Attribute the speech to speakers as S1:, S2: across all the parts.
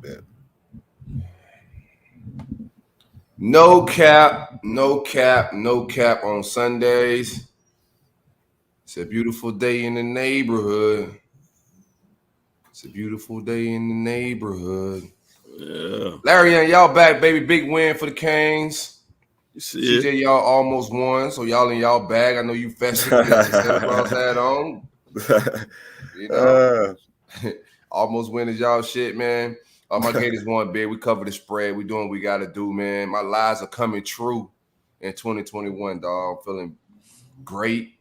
S1: Yeah.
S2: No cap, no cap, no cap on Sundays. It's a beautiful day in the neighborhood. It's a beautiful day in the neighborhood.
S3: Yeah.
S2: Larry and y'all back, baby. Big win for the Canes.
S3: You see it?
S2: CJ, y'all almost won, so y'all in y'all bag. I know you festive. You got your Santa Claus hat on. You know,
S1: uh,
S2: almost win is y'all shit, man. My Gators won big. We covered the spread. We doing what we got to do, man. My lies are coming true in 2021, dog. I'm feeling great.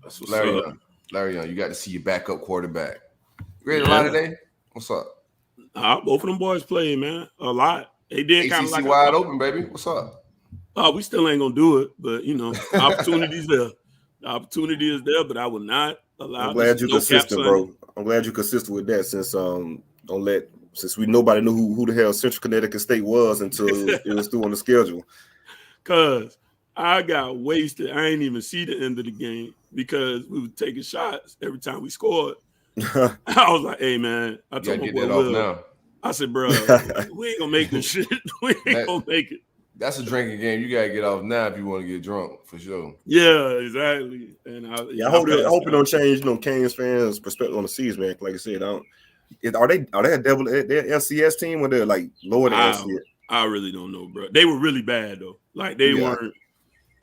S3: That's what's
S2: Larry
S3: up.
S2: Young. Larry Young, you got to see your backup quarterback. You ready to lie
S3: Yeah.
S2: today? What's up?
S3: Both of them boys played, man. A lot. They did kind of
S2: ACC
S3: like I
S2: wide
S3: thought.
S2: open, baby. What's up?
S3: We still ain't gonna do it, but opportunities there. The opportunity is there, but I will not
S1: I'm
S3: allow this.
S1: glad
S3: Is
S1: you're
S3: no cap
S1: consistent,
S3: Sunday.
S1: bro. I'm glad you're consistent with that since we nobody knew who the hell Central Connecticut State was until it was through on the schedule.
S3: Cause I got wasted. I ain't even see the end of the game because we were taking shots every time we scored. I was like, "Hey, man," I
S2: You
S3: told
S2: gotta
S3: my
S2: get
S3: boy
S2: that off
S3: Will.
S2: now.
S3: I said, "Bro, we ain't gonna make this shit. We ain't
S2: That
S3: gonna make it."
S2: that's a drinking game. You gotta get off now if you want to get drunk for sure.
S3: Yeah, exactly. And
S1: Yeah, I
S3: I
S1: hope I
S3: passed
S1: hope it
S3: out.
S1: don't change, Canes fans' perspective on the season, man. Like I said, are they a double their LCS team or they're like lower than
S3: I
S1: LCS?
S3: I really don't know, bro. They were really bad though. Like they
S1: Yeah,
S3: weren't.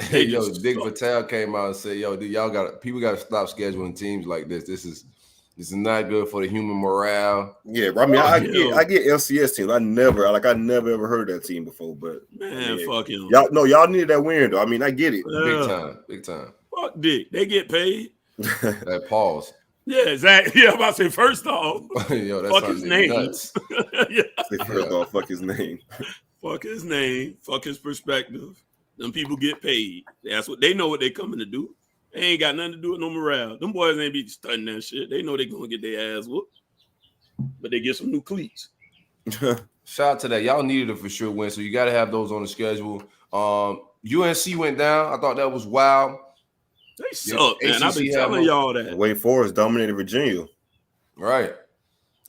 S2: Hey,
S3: They
S2: yo,
S3: just
S2: Dick
S3: sucked.
S2: Patel came out and said, "Yo, dude, y'all got people got to stop scheduling teams like this. This is not good for the human morale."
S1: yeah. I mean,
S3: Fuck
S1: I get LCS teams. I never ever heard of that team before, but I
S3: man.
S1: mean,
S3: Fuck him.
S1: y'all needed that win though. I mean, I get it.
S2: Big
S3: Yeah,
S2: time, big time.
S3: fuck Dick. They get paid.
S2: That pause.
S3: Yeah, exactly. Yeah, I'm about to say first off,
S2: Yo, that's
S3: fuck his
S2: something
S3: name.
S2: nuts.
S3: Yeah,
S1: Say first
S2: Yeah,
S1: off, fuck his name.
S3: fuck his name. Fuck his perspective. Them people get paid. That's what they know. What they coming to do. They ain't got nothing to do with no morale. Them boys ain't be studying that shit. They know they gonna get their ass whooped, but they get some new cleats.
S2: shout out to that. Y'all needed a for sure win, so you got to have those on the schedule. UNC went down. I thought that was wild.
S3: They
S2: Yeah,
S3: suck, man. I've been
S2: ACC had
S3: telling
S2: more.
S3: y'all that.
S1: Wake Forest dominated Virginia.
S2: Right.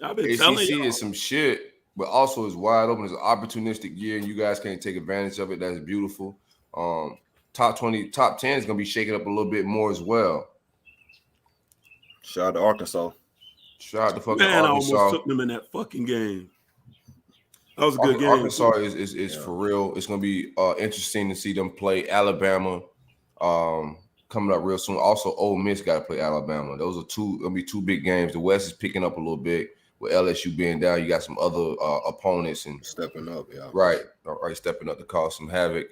S3: I've been telling
S2: ACC is
S3: y'all.
S2: some shit, but also is wide open. It's an opportunistic year, and you guys can't take advantage of it. That's beautiful. Top 20, top 10 is gonna be shaking up a little bit more as well.
S1: Shout out to Arkansas.
S2: Shout out to fucking
S3: Man, I almost
S2: Arkansas.
S3: took them in that fucking game. That was a good game
S2: Arkansas
S3: too.
S2: is
S1: Yeah.
S2: for real. It's gonna be interesting to see them play Alabama coming up real soon. Also, Ole Miss got to play Alabama. Those are gonna be two big games. The West is picking up a little bit with LSU being down. You got some other opponents and
S1: Stepping up, yeah.
S2: right, stepping up to cause some havoc.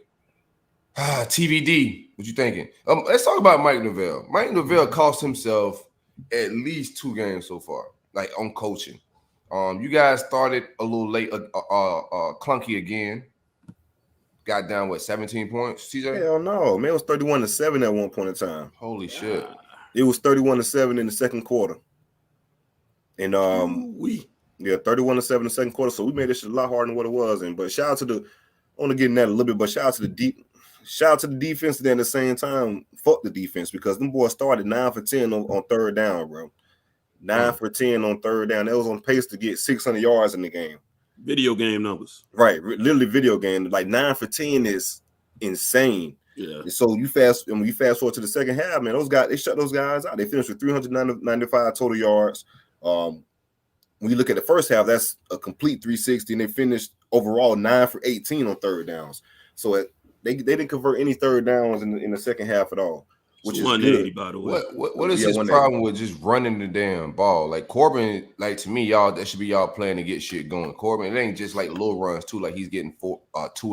S2: TVD, what you thinking? Let's talk about Mike Norvell. Mike Norvell cost himself at least 2 games so far, like on coaching. You guys started a little late, clunky again. Got down 17 points, CJ.
S1: Hell no, man. It was 31-7 at one point in time.
S2: Holy shit!
S3: Ah,
S1: It was 31-7 in the second quarter. And
S3: we.
S1: yeah, 31-7 in the second quarter. So we made this shit a lot harder than what it was. But shout out to I want to get in that a little bit, but shout out to the defense. Then at the same time, fuck the defense because them boys started 9 for 10 on third down, bro. 9 for 10 on third down. That was on pace to get 600 yards in the game.
S3: Video game numbers.
S1: Right, literally video game. Like 9 for 10 is insane.
S3: Yeah.
S1: And so you fast forward to the second half, man. Those guys, they shut those guys out. They finished with 395 total yards. When you look at the first half, that's a complete 360, and they finished overall 9 for 18 on third downs. So they didn't convert any third downs in the second half at all, which
S3: It's
S1: is
S3: 180,
S1: good.
S3: by the way.
S2: What is
S1: Yeah,
S2: his
S1: 180.
S2: problem with just running the damn ball? Like Corbin, like to me, y'all that should be y'all playing to get shit going. Corbin, it ain't just like little runs too. Like he's getting 2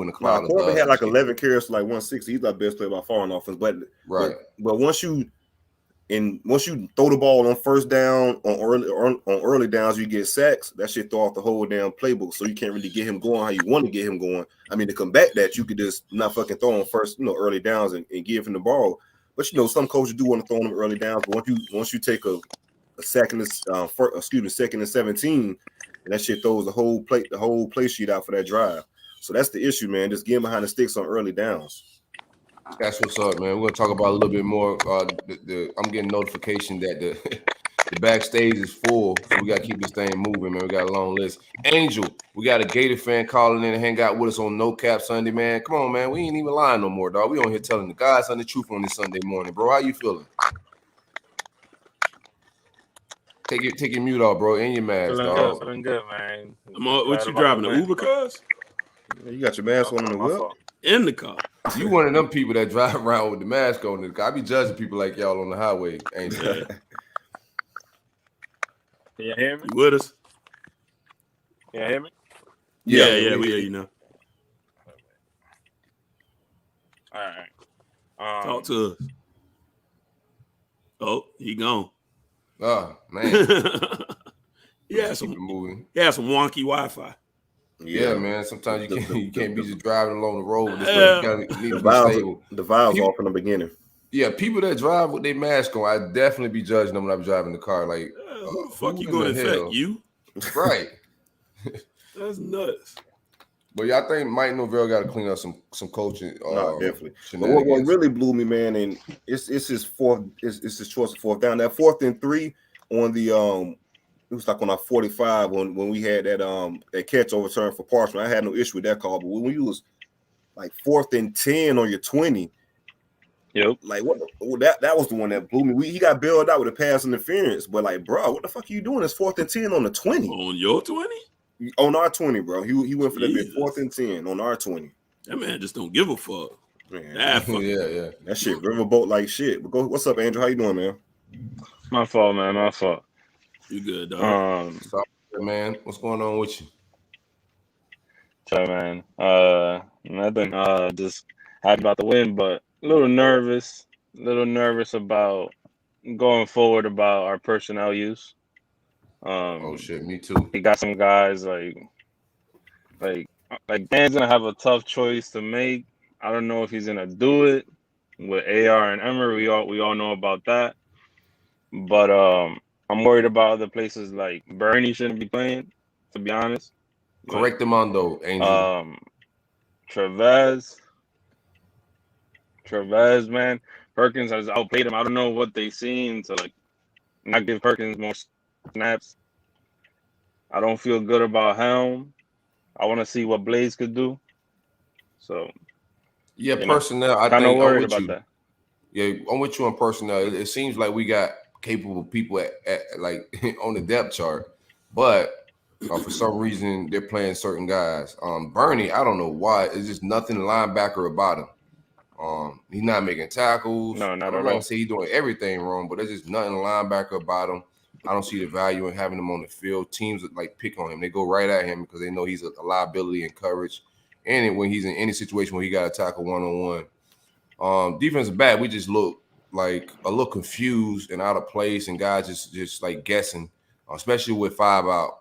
S2: in the cloud of
S1: Corbin
S2: dust
S1: had
S2: and
S1: like
S2: shit.
S1: 11 carries to like 160. He's our best player by far on offense.
S2: Right.
S1: But once you throw the ball on first down on early downs, you get sacks. That shit throw off the whole damn playbook. So you can't really get him going how you want to get him going. I mean, to combat that, you could just not fucking throw him first, early downs and give him the ball. But some coaches do want to throw him early downs. But once you take a second, second and 17, and that shit throws the whole play sheet out for that drive. So that's the issue, man. Just getting behind the sticks on early downs.
S2: That's what's up, man. We're gonna talk about a little bit more. I'm getting notification that The backstage is full, so we gotta keep this thing moving, man. We got a long list. Angel, we got a Gator fan calling in and hang out with us on No Cap Sunday, man. Come on, man. We ain't even lying no more, dog. We on here telling the guys on the truth on this Sunday morning, bro. How you feeling? Take your mute off, bro, and your mask, dog.
S4: Feeling good, man.
S3: What you driving, an Uber, cuz?
S1: You got your mask on in the whip?
S3: In the car.
S2: You one of them people that drive around with the mask on. I be judging people like y'all on the highway, Angel.
S3: Yeah.
S4: Can you hear me?
S3: You with us?
S4: Can you hear me?
S3: Yeah, we hear you now.
S4: All right.
S3: Talk to us. Oh, he gone.
S2: Oh, man.
S3: Yeah,
S2: Keep it moving.
S3: some wonky Wi-Fi.
S2: Yeah, man. Sometimes you can't be just driving along the road. This way. You need to be stable.
S1: The valves off in the beginning.
S2: Yeah, people that drive with their mask on, I definitely be judging them when I'm driving the car. Like,
S3: who the fuck you going to infect? You?
S2: Right.
S3: That's nuts.
S2: But yeah, I think Mike Norvell got to clean up some coaching.
S1: Definitely. But what really blew me, man, and it's his fourth. It's his choice of fourth down. That 4th and 3 on the it was like on our 45 when we had that catch overturned for Parchment. I had no issue with that call, but when you was like 4th and 10 on your 20.
S4: Yep.
S1: Like that was the one that blew me. He got bailed out with a pass interference, but like, bro, what the fuck are you doing? It's 4th and 10 on the 20.
S3: On your 20?
S1: On our 20, bro. He went for that bit 4th and 10 on our 20.
S3: That man just don't give a fuck.
S1: Man,
S2: yeah.
S1: That shit riverboat like shit. But what's up, Andrew? How you doing, man?
S4: My fault, man. My fault.
S3: You good, dog?
S2: Man, what's going on with you?
S4: Sorry, man. Nothing. Just happy about the win, but a little nervous about going forward about our personnel use.
S2: Oh shit, me too.
S4: We got some guys like Dan's gonna have a tough choice to make. I don't know if he's gonna do it with AR and Emery. We all know about that, but I'm worried about other places like Bernie shouldn't be playing. To be honest,
S2: correct him on though, Angel.
S4: Trevez, man. Perkins has outplayed him. I don't know what they seen to like not give Perkins more snaps. I don't feel good about Helm. I want to see what Blaze could do. So,
S2: yeah, personnel. I
S4: kind of
S2: think
S4: worried about that.
S2: Yeah, I'm with you on personnel. It seems like we got capable people at like on the depth chart, but for some reason they're playing certain guys. Bernie, I don't know why. It's just nothing linebacker about him. He's not making tackles.
S4: No, not
S2: I'm
S4: at
S2: not
S4: all.
S2: gonna say he's doing everything wrong, but there's just nothing linebacker about him. I don't see the value in having him on the field. Teams like pick on him. They go right at him because they know he's a liability in coverage. And when he's in any situation where he got to tackle one-on-one. Defensive back, we just look like a little confused and out of place, and guys just like guessing, especially with 5 out.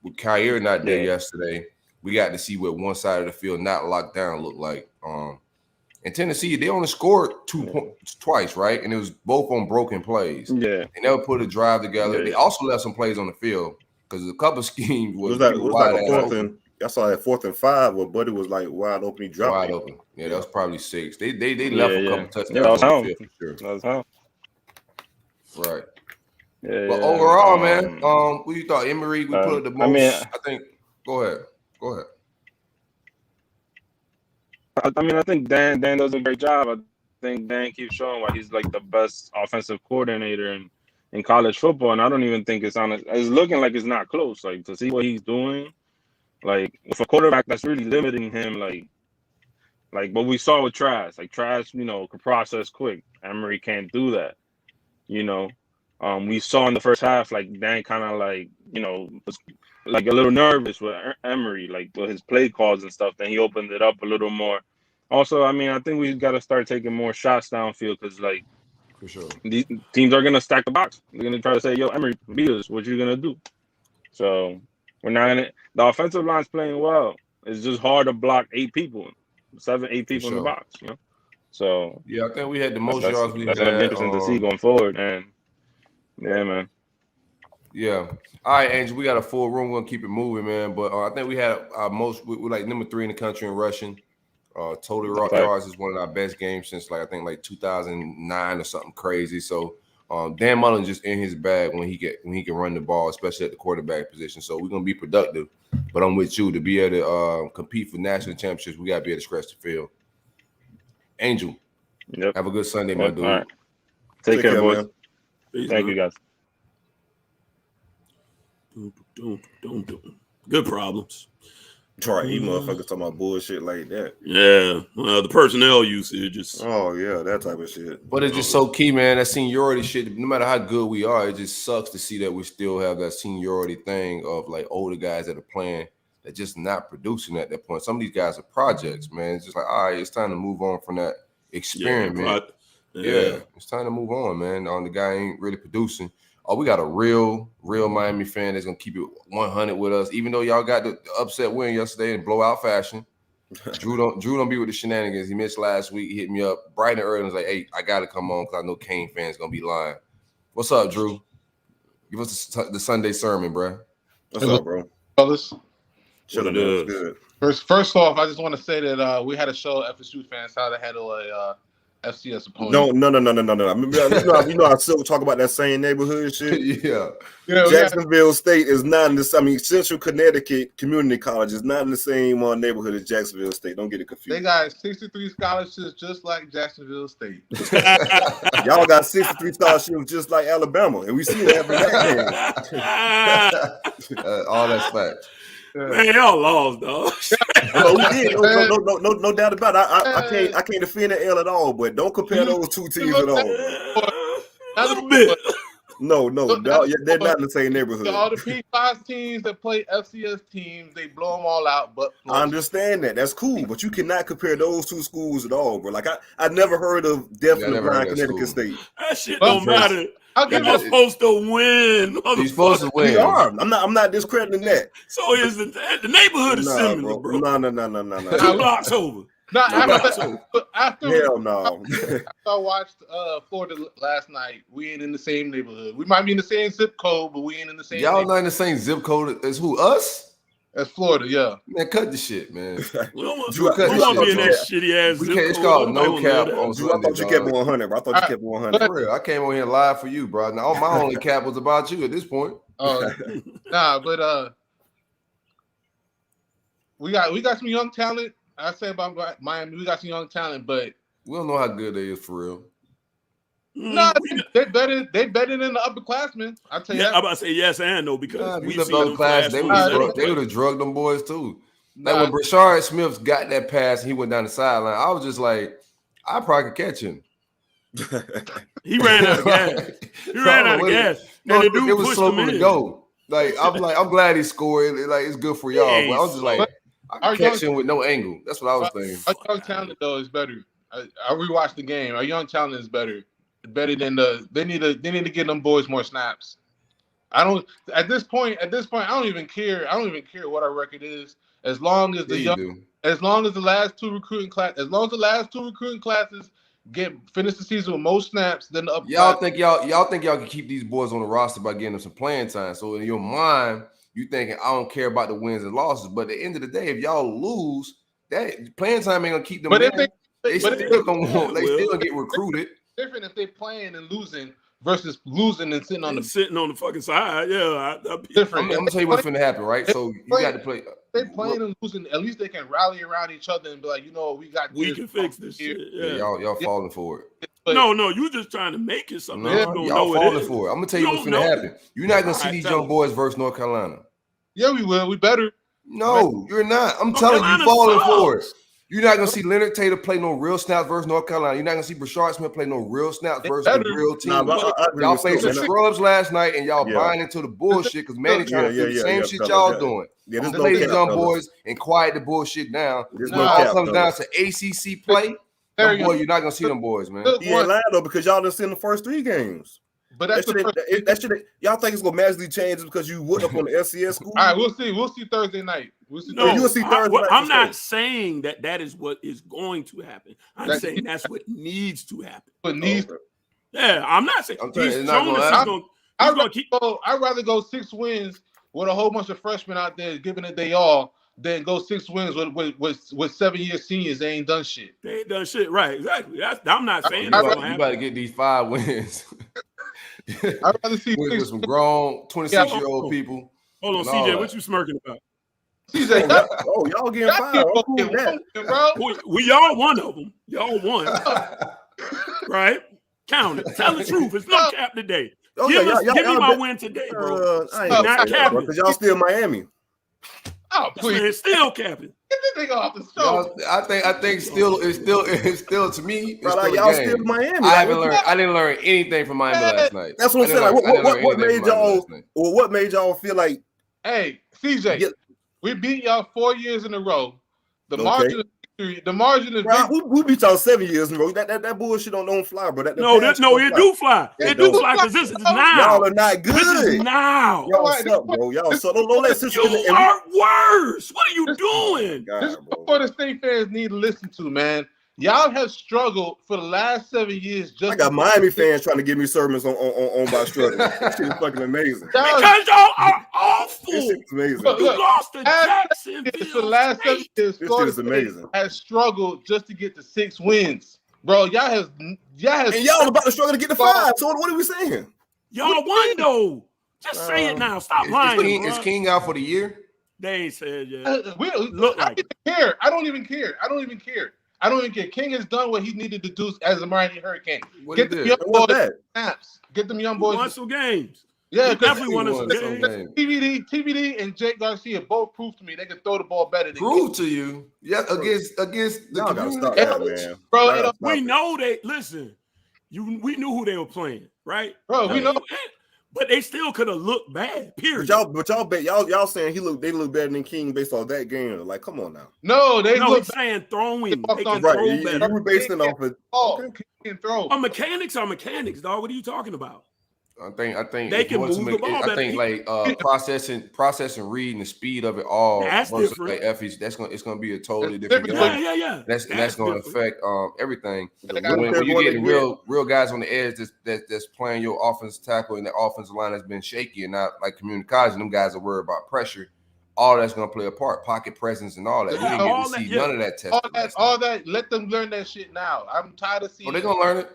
S2: With Kyer not there yesterday, we got to see what one side of the field not locked down looked like. In Tennessee, they only scored 2 points twice, right? And it was both on broken plays.
S4: Yeah.
S2: They never put a drive together.
S4: Yeah.
S2: They also left some plays on the field because a couple of schemes was
S1: like
S2: wide
S1: a 4th and I saw that 4th and 5 where Buddy was like wide open. He dropped
S2: wide
S1: it.
S2: open. Yeah, that was probably 6. They left a couple touchdowns
S4: that was
S2: on
S4: home.
S2: the field for sure.
S4: That was home.
S2: Right.
S4: Yeah,
S2: But overall, man, what you thought? Emery, we put the most. I think. Go ahead.
S4: I think Dan does a great job. I think Dan keeps showing why he's like the best offensive coordinator in college football, and I don't even think it's looking like it's not close. Like to see what he's doing, like with a quarterback that's really limiting him, like what we saw with Trash. Like Trash, could process quick. Emery can't do that. We saw in the first half, like Dan kind of was like a little nervous with Emery, like with his play calls and stuff. Then he opened it up a little more. Also, I think we got to start taking more shots downfield because, like,
S2: for sure,
S4: these teams are gonna stack the box. They're gonna try to say, "Yo, Emery, beat us. What you gonna do?" So we're not gonna. The offensive line's playing well. It's just hard to block 8 people, 7, 8 people in the box. So
S2: yeah, I think we had the most yards we had.
S4: That's gonna be interesting to see going forward. And yeah, man.
S2: Yeah. All right, Angel, we got a full room. We're going to keep it moving, man. But I think we had our we're like number 3 in the country in rushing. Total yards is one of our best games since, I think 2009 or something crazy. So Dan Mullen just in his bag when he can run the ball, especially at the quarterback position. So we're gonna be productive. But I'm with you to be able to compete for national championships. We gotta be able to scratch the field. Angel, have a good Sunday, my dude.
S4: All right. Take care, boys.
S1: man.
S3: Peace,
S4: Thank
S3: man.
S4: you, guys.
S3: Good problems.
S1: Try you motherfuckers talking about bullshit like that.
S3: Yeah. Well, the personnel usage is
S1: Oh yeah, that type of shit.
S2: But it's just so key, man. That seniority shit, no matter how good we are, it just sucks to see that we still have that seniority thing of like older guys that are playing that just not producing at that point. Some of these guys are projects, man. It's just like, all right, it's time to move on from that experiment. Yeah, it's time to move on, man. The guy ain't really producing. Oh, we got a real Miami fan that's gonna keep it 100 with us, even though y'all got the upset win yesterday in blowout fashion. Drew don't be with the shenanigans. He missed last week. He hit me up bright and early and was like, "Hey, I gotta come on because I know Kane fans gonna be lying." What's up, Drew? Give us the Sunday sermon, bro.
S1: What's up, bro?
S5: Fellas,
S1: Should have done good.
S5: first off, I just want to say that we had to show FSU fans how to handle a FCS opponent.
S1: No. I mean, you know, I still talk about that same neighborhood shit.
S2: Yeah.
S1: Jacksonville State is not in this. I mean, Central Connecticut Community College is not in the same neighborhood as Jacksonville State. Don't get it confused.
S5: They got 63 scholarships just like Jacksonville State.
S1: Y'all got 63 scholarships just like Alabama, and we see it every game.
S2: All that's facts.
S3: Man, y'all lost, dog.
S1: No, we did. No doubt about it. I can't defend the L at all, but don't compare those two teams at all.
S3: A little bit.
S1: No, they're not in the same neighborhood.
S5: All the P5 teams that play FCS teams, they blow them all out. But
S1: I understand that. That's cool, but you cannot compare those two schools at all, bro. Like I never heard of definitely Connecticut State.
S3: That shit don't matter. You're supposed to win.
S2: You're supposed to win.
S1: We are. I'm not discrediting that.
S3: So is the neighborhood is similar, bro.
S1: No.
S3: 2 blocks over.
S5: After
S1: Hell no.
S5: I watched Florida last night. We ain't in the same neighborhood. We might be in the same zip code, but we ain't in the same.
S2: Y'all not in the same zip code as who? Us?
S5: As Florida, yeah.
S2: Man, cut the shit, man.
S3: We don't want to be in that shitty ass zip code.
S2: It's called no cap on
S1: Drew, I thought you kept 100, bro. I thought you kept 100.
S2: For real, I came on here live for you, bro. Now my only cap was about you at this point.
S5: But we got some young talent. I say about Miami, we got some young talent, but
S2: we don't know how good they is for real.
S5: No, they better than the upperclassmen. I tell you that.
S3: I'm about to say yes and no because
S2: we left the class. They would have drugged them boys too. Like when Brashard Smith got that pass, and he went down the sideline. I was just like, I probably could catch him.
S3: He ran out of gas.
S2: No, it was slow to go. Like I'm glad he scored. Like it's good for y'all. But I was just like, I catch him with no angle. That's what I was thinking.
S5: Our young talent though is better. I rewatched the game. Our young talent is better than they need to give them boys more snaps. At this point I don't even care what our record is as long as the last two recruiting classes finish the season with most snaps than the upper
S2: y'all think y'all can keep these boys on the roster by getting them some playing time. So in your mind, you thinking I don't care about the wins and losses, but at the end of the day, if y'all lose, that playing time ain't gonna keep them. But they still gonna get recruited.
S5: Different if they playing and losing versus losing and sitting on
S3: the fucking side. Yeah,
S5: different.
S2: I'm gonna tell you what's gonna happen, right? So you got to play.
S5: They playing and losing. At least they can rally around each other and be like, we
S3: can fix this shit. Yeah,
S2: y'all falling for it.
S3: No, you just trying to make it something.
S2: Y'all falling for it. I'm gonna tell you what's gonna happen. You're not gonna see these young boys versus North Carolina.
S5: Yeah, we will. We better.
S2: No, you're not. I'm telling you, falling for it. You're not gonna see Leonard Taylor play no real snaps versus North Carolina. You're not gonna see Brashard Smith play no real snaps versus a real team. Y'all played some scrubs last night, and y'all buying into the bullshit because Manny trying to do the same shit y'all doing. I'm gonna lay these young boys and quiet the bullshit down. When it all comes down to ACC play, you're not gonna see them boys, man.
S1: He ain't lying though because y'all done seen the first 3 games.
S5: But that's
S1: that shit. Y'all think it's gonna magically change because you went up on the FCS school?
S5: All right, we'll see. We'll see Thursday night.
S1: You'll see Thursday night.
S3: I'm not saying that is what is going to happen. I'm saying that's what needs to happen.
S5: What needs?
S3: Yeah, I'm not saying.
S5: I'd rather go 6 wins with a whole bunch of freshmen out there giving it they all than go 6 wins with 7-year seniors. They ain't done shit.
S3: They ain't done shit, right? Exactly. I'm not saying
S2: you about to get these 5 wins.
S5: I'd rather see
S2: with some grown 26-year-old people.
S3: Hold on,
S2: and all
S3: CJ,
S2: that.
S3: what you smirking about?
S5: CJ.
S1: Oh, y'all getting fired. I'm cool with that.
S5: Bro.
S3: We y'all one of them. Y'all won, right? Count it. Tell the truth. It's no cap today.
S1: Oh,
S3: give
S1: yeah,
S3: me
S1: y'all
S3: my
S1: bet-
S3: win today, bro.
S1: I ain't
S3: Not
S1: gonna say that, bro,
S3: capping.
S1: because y'all still Miami.
S5: Oh,
S3: This
S5: please.
S3: man still capping.
S5: Get this nigga off the show.
S2: I think it's still to me. It's
S1: Bro,
S2: still
S1: like,
S2: a
S1: y'all
S2: game.
S1: still Miami.
S2: I
S1: Like,
S2: haven't learned. I didn't learn anything from Miami last night.
S1: That's what I'm saying. Like, what made y'all?
S2: Night.
S1: Or what made y'all feel like?
S5: Hey, CJ,
S1: Yeah.
S5: we beat y'all 4 years in a row. The
S1: Okay.
S5: margin of victory, the margin of
S1: Bro,
S5: victory.
S1: we beat y'all 7 years in a row. That bullshit don't fly, bro. That
S3: No,
S1: past
S3: it
S1: don't fly.
S3: do fly.
S1: It
S3: It do
S1: don't.
S3: fly because this is
S5: Y'all
S3: now.
S1: Y'all are not good.
S3: This is now.
S1: Y'all
S5: Alright,
S1: suck, bro. Y'all suck. Don't let Cincinnati.
S3: You are worse. What are you doing?
S1: God,
S5: This is
S1: bro.
S5: what the state fans need to listen to, man. Y'all have struggled for the last 7 years. Just
S1: I got Miami fans trying to give me sermons on by struggling. That shit is fucking amazing.
S5: Y'all-
S3: Because y'all are awful.
S1: This shit is amazing.
S5: Look,
S3: You lost to
S5: last for the
S3: Jacksonville
S5: last 7
S3: State.
S5: years,
S1: This
S5: Florida
S1: shit is
S5: State
S1: amazing.
S5: has struggled just to get to 6 wins, bro. Y'all have
S1: And y'all about to struggle to get the 5. So what are we saying?
S3: Y'all won though. Just say it now. Stop lying.
S2: Is
S3: bruh.
S2: King out for the year?
S3: They ain't said yet.
S5: Look, I don't even care. I don't even care. I don't even care. King has done what he needed to do as a Miami Hurricane.
S2: What
S5: Get
S2: he
S5: them
S2: did?
S5: young
S1: What's
S5: boys
S1: that?
S5: snaps. Get them young
S3: We won
S5: boys.
S3: some games.
S5: Yeah,
S3: We
S5: because
S3: definitely won some games.
S5: TBD, and Jake Garcia both proved to me they can throw the ball better than
S2: Prove to you, yeah, against the
S1: Y'all gotta
S2: community
S1: stop that,
S2: college.
S1: man.
S5: Bro,
S1: Y'all
S5: it
S1: gotta
S5: don't-
S1: stop
S3: We
S1: it.
S3: know they listen. We knew who they were playing, right?
S5: Bro, we know.
S3: But they still could have looked bad. Period.
S1: But y'all saying they look better than King based off that game. Like, come on now.
S5: No, they
S3: no,
S5: look
S3: he's saying throwing.
S5: They
S3: They can
S5: walked
S3: throw
S1: Right.
S3: better.
S1: You were basing off of
S5: ball.
S1: okay.
S5: Can throw.
S3: Mechanics are mechanics, dog. What are you talking about?
S2: I think
S3: They
S2: it's
S3: can
S2: more to
S3: move
S2: make-
S3: the ball
S2: I think like processing, reading the speed of it all.
S3: That's
S2: versus,
S3: different.
S2: Like Effie's, it's gonna be a totally
S5: It's
S2: different
S5: different.
S2: game.
S3: Yeah.
S2: That's going to
S3: different.
S2: affect everything.
S5: They got-
S2: When you
S1: When
S2: get
S1: they
S2: real guys on the edge that's playing your offensive tackle and the offensive line has been shaky and not like community college, and them guys are worried about pressure. All that's going to play a part, pocket presence and all that. We
S3: Yeah,
S2: didn't get
S3: all
S2: to see
S3: that, yeah.
S2: none of that testing.
S5: all that. Let them learn that shit now. I'm tired of seeing.
S2: Oh, they're going to learn it.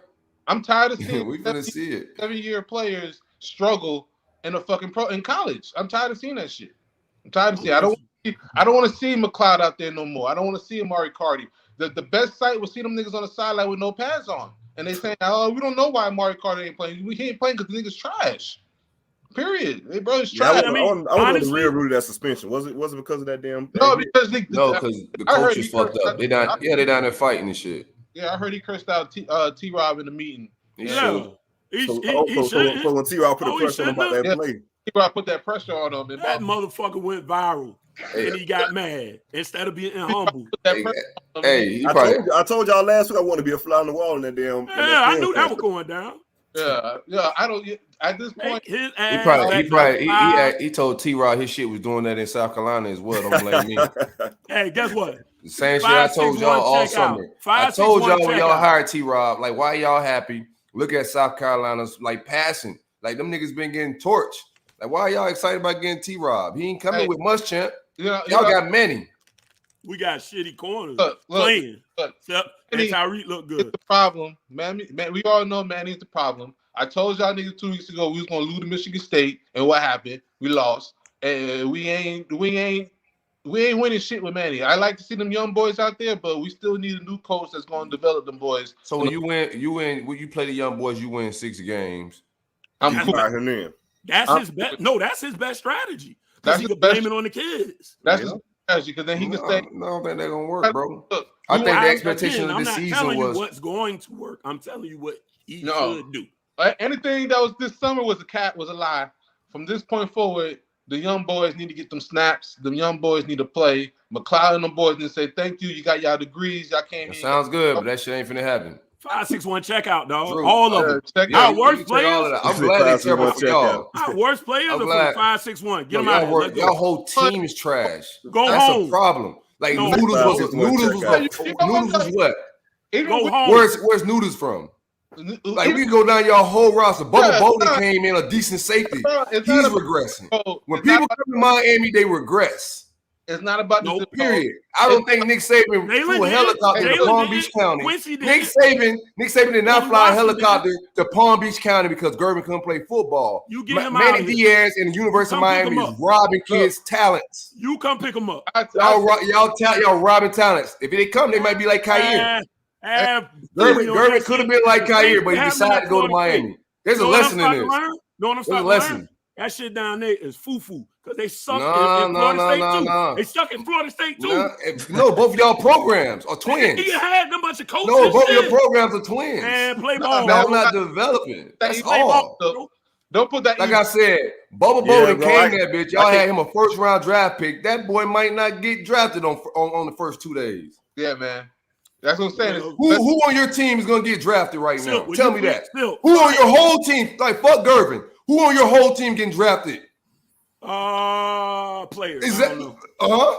S5: I'm tired of seeing
S2: We're going to see it.
S5: 7-year players struggle in a fucking in college. I'm tired of seeing that shit. I'm tired of seeing. I don't want to see McLeod out there no more. I don't want to see Amari Cardi. The best sight was see them niggas on the sideline with no pads on, and they saying, "Oh, we don't know why Amari Cardi ain't playing. He ain't playing because the niggas trash." Period. Hey, bro, it's
S1: Yeah,
S5: trash.
S1: I want the
S3: honestly-
S1: real root of that suspension. Was it because of that damn?
S5: No, because
S2: No, because the
S5: I heard
S2: coach is
S5: he
S2: fucked
S5: cursed
S2: up.
S5: out-
S2: They down there fighting and shit.
S5: I heard he cursed out T-Rob in the meeting.
S2: He
S3: Yeah.
S2: should.
S3: He
S1: So
S3: shouldn't.
S1: when T-Rob put
S3: Oh,
S1: the
S3: he
S1: pressure on him about
S3: shouldn't
S1: that
S5: have.
S1: play.
S5: T-Rob put that pressure on him. And
S3: That motherfucker went viral, and he got mad instead of being humble.
S5: put that
S2: Hey,
S5: pressure on him.
S2: hey, he probably.
S1: I told y'all last week I want to be a fly on the wall in that damn.
S3: Yeah, I knew that was going down.
S5: Yeah. I don't. At this point,
S3: Take his
S2: He
S3: ass.
S2: probably
S3: back to
S2: he told T-Rod his shit was doing that in South Carolina as well. Don't blame me.
S3: Hey, guess what?
S2: The same shit I told y'all all
S3: 561 check
S2: summer.
S3: out.
S2: I told
S3: 561
S2: y'all when
S3: check
S2: y'all
S3: out.
S2: hired T-Rod, like why y'all happy? Look at South Carolina's like passing. Like them niggas been getting torched. Like why y'all excited about getting T-Rob? He ain't coming
S5: Hey.
S2: with Muschamp.
S5: y'all
S2: Y'all got many.
S3: We got shitty corners
S5: Look,
S3: playing.
S5: look.
S3: Except
S5: Manny-
S3: and Tyreek look
S5: It's
S3: good.
S5: the problem, man. We all know Manny's the problem. I told y'all niggas 2 weeks ago we was gonna lose to Michigan State, and what happened? We lost, and we ain't winning shit with Manny. I like to see them young boys out there, but we still need a new coach that's gonna develop them boys.
S2: So when you play the young boys, you win 6 games.
S5: I'm
S3: That's
S5: cool.
S1: Fire him in.
S3: That's his best. No, that's his best strategy. Because
S5: That's
S3: he
S5: his
S3: could
S5: best-
S3: blame it on the kids.
S5: That's
S1: Yeah.
S5: his strategy because then he can say,
S2: No, I don't think they're gonna work, bro.
S5: "Look,
S2: I
S5: we
S2: think
S5: want-
S2: the expectation
S3: Again,
S2: of
S3: I'm
S2: this
S3: not
S2: season
S3: telling
S2: was
S3: you what's going to work. I'm telling you what he
S5: No.
S3: should do.
S5: anything that was this summer was a lie. From this point forward, the young boys need to get them snaps. The young boys need to play. McLeod and them boys need to say, thank you. You got y'all degrees. Y'all came
S2: That
S5: in.
S2: sounds good, but that shit ain't finna happen.
S3: 561 checkout, dog.
S2: Drew,
S3: All of them.
S5: Check
S3: Our
S5: out.
S3: worst
S2: you check all of
S3: players.
S2: that. I'm glad they terrible for y'all.
S3: Our worst players
S2: I'm
S3: are
S2: glad.
S3: from 561. Get
S2: Yo,
S3: them out of here. Let's
S2: y'all
S3: go.
S2: whole team is trash.
S3: Go
S2: That's
S3: home.
S2: a problem. Like
S3: No.
S2: Noodles was
S1: Check
S2: what?
S5: Even
S3: Go
S5: with-
S3: home.
S2: Where's Noodles from? Like
S5: even-
S2: we can go down y'all whole roster. Bubba
S5: Yeah,
S2: Bolden
S5: it's not-
S2: came in a decent safety.
S5: it's
S2: He's
S5: not
S2: regressing.
S5: about-
S2: When
S5: it's
S2: people
S5: not
S2: come to Miami, they regress.
S5: It's not about
S3: Nope.
S5: the
S2: Period. I don't think Nick Saban flew a helicopter to Palm Beach County.
S3: Quincy did.
S2: Nick Saban did not
S3: Tony
S2: fly a
S3: Watson
S2: helicopter to Palm Beach County because Gervin couldn't play football.
S3: You get him out
S2: Manny
S3: of here.
S2: Diaz and the University of
S3: Come pick
S2: Miami
S3: him
S2: is
S3: up.
S2: robbing kids' talents.
S3: You come pick them up.
S2: Y'all robbing talents. If they come, they might be like Khair. Gervin could have been like Khair, but he decided to go to Miami. There's a lesson in this.
S3: Know what I'm
S2: There's a lesson.
S3: That shit down there is foo-foo because they suck
S2: No,
S3: in
S2: no,
S3: Florida
S2: no,
S3: State
S2: no,
S3: too.
S2: no.
S3: They suck in Florida State too.
S2: No, both of y'all programs are twins.
S3: He had them bunch of coaches.
S2: No, both of your programs are twins.
S3: And play ball.
S2: Y'all not developing. That's all.
S5: Don't put that.
S2: Like I said, Bubba Bowden came that bitch. Y'all had him a first-round draft pick. That boy might not get drafted on the first 2 days.
S5: Yeah, man. That's what I'm saying.
S2: Who on your team is going to get drafted right now? Tell me that.
S3: Who
S2: on your whole team? Like, fuck Gervin. Who on your whole team getting drafted?
S3: Players.
S2: Is that?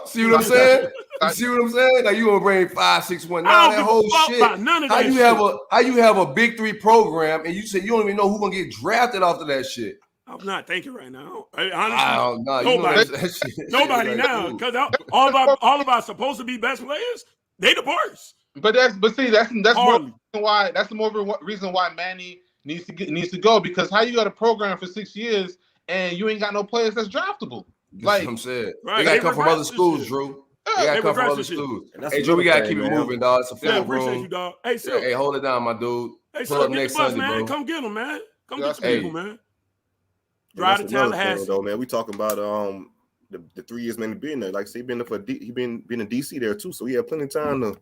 S2: See what I'm saying? You see what I'm saying? Like you gonna bring 5, 6, 1. Now that whole shit. How you have a Big 3 program and you say you don't even know who's gonna get drafted after that shit?
S3: I'm not thinking right now.
S2: Honestly,
S3: nobody now because all of our supposed to be best players. They the worst.
S5: But see that's more reason why Manny needs to go, because how you got a program for 6 years and you ain't got no players that's draftable. Like
S2: I'm saying,
S3: right,
S2: they gotta come from other schools, Drew. They gotta come from other schools. Hey, Drew, we gotta keep it moving, dog. It's a full room.
S3: You, dog. Hey,
S2: hey, hold it down, my dude.
S3: Hey,
S2: pull up next Sunday,
S3: man.
S2: bro.
S3: Come get them, man. Come get some people, man.
S1: Drive to Tallahassee, though, man. We talking about the 3 years man being there. Like I say, he been in DC there too, so he had plenty of time to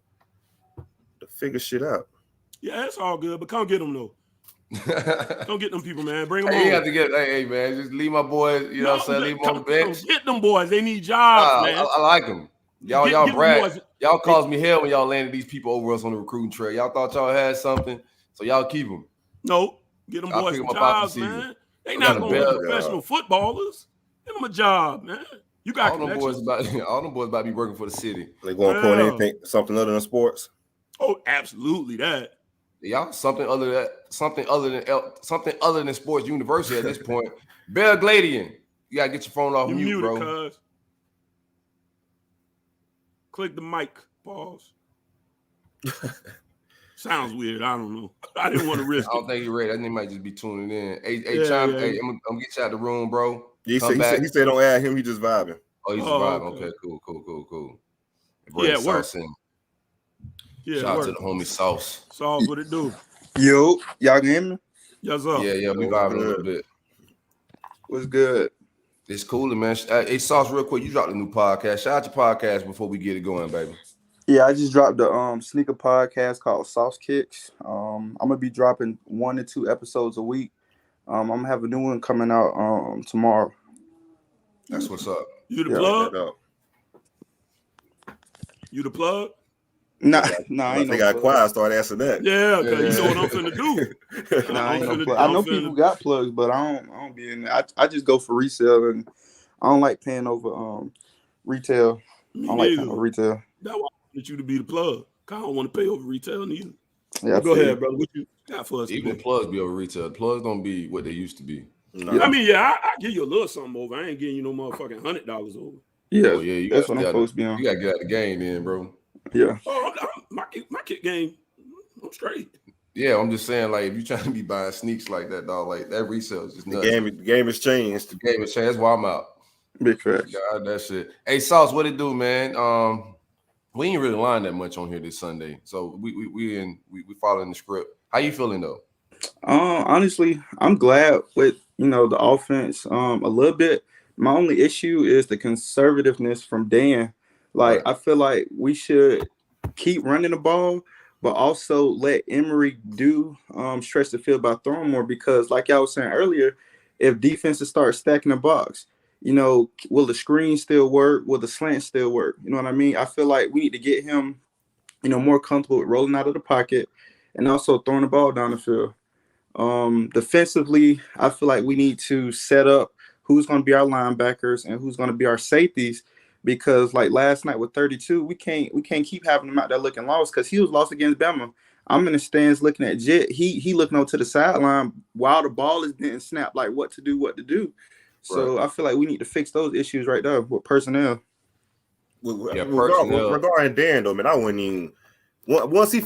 S1: figure shit out.
S3: Yeah, it's all good, but come get them though. Don't get them people, man. Bring them home.
S2: You have to get, hey, man, just leave my boys, you know what I'm saying? Leave them on the bench.
S3: Get them boys. They need jobs, man.
S2: I like them. Y'all brag. Y'all caused me hell when y'all landed these people over us on the recruiting trail. Y'all thought y'all had something, so y'all keep them.
S3: No, get them boys some jobs, man. They not going to be professional footballers. Give them a job, man. You got
S2: all them boys about to be working for the city.
S1: They going to point anything, something other than sports.
S3: Oh, absolutely that.
S2: Y'all something other than sports university at this point. Bell Gladian, you gotta get your phone off mute, bro. Cuz.
S3: Click the mic. Pause. Sounds weird. I don't know. I didn't want to risk.
S2: I don't think you're ready. I think he might just be tuning in. Hey, Chime. Hey, I'm gonna get you out the room, bro.
S1: He said don't add him. He just vibing.
S2: Oh, he's vibing. Okay, cool.
S3: Yeah, it works.
S2: Yeah, shout out to the homie Sauce.
S3: Sauce, what it do?
S6: Yo, y'all can hear me?
S3: Yes, sir.
S2: Yeah, we vibing a little bit.
S6: What's good?
S2: It's cool, man. Hey, Sauce, real quick, you dropped a new podcast. Shout out your podcast before we get it going, baby.
S6: Yeah, I just dropped a sneaker podcast called Sauce Kicks. I'm gonna be dropping 1 to 2 episodes a week. I'm gonna have a new one coming out tomorrow.
S2: That's what's up.
S3: You the plug? You the plug?
S6: Nah, I ain't.
S1: I got quiet. Start asking that.
S3: Yeah, because you know what I'm finna do.
S6: I know people got plugs, but I don't be in there. I just go for resale, and I don't like paying over retail. I don't like paying over retail.
S3: That's why I want you to be the plug. I don't want to pay over retail neither.
S6: Yeah,
S3: go ahead, brother. What you got for us?
S2: Even plugs be over retail. Plugs don't be what they used to be.
S3: No. Yeah, I mean, I give you a little something over. I ain't getting you no motherfucking $100 over.
S6: Yeah, that's what I'm supposed to be on.
S2: You gotta get out the game, then, bro.
S6: Yeah.
S3: Oh, my kick game, I'm straight.
S2: Yeah, I'm just saying, like, if you're trying to be buying sneaks like that, dog, like that resale is just nuts.
S1: The game has changed.
S2: The game has changed. That's why I'm out.
S6: Big facts.
S2: God, that shit. Hey, Sauce, what it do, man? We ain't really lying that much on here this Sunday, so we following the script. How you feeling though?
S6: Honestly, I'm glad with the offense. A little bit. My only issue is the conservativeness from Dan. Like, I feel like we should keep running the ball, but also let Emory do stretch the field by throwing more, because like y'all was saying earlier, if defenses start stacking the box, will the screen still work? Will the slant still work? You know what I mean? I feel like we need to get him, more comfortable with rolling out of the pocket and also throwing the ball down the field. Defensively, I feel like we need to set up who's going to be our linebackers and who's going to be our safeties, because like last night with 32, we can't keep having him out there looking lost, because he was lost against Bama. I'm in the stands looking at Jet. He looking over to the sideline while the ball is getting snapped, like what to do. So I feel like we need to fix those issues right there with personnel.
S2: personnel.
S1: Regarding Dan though, man, I wouldn't even. Once he,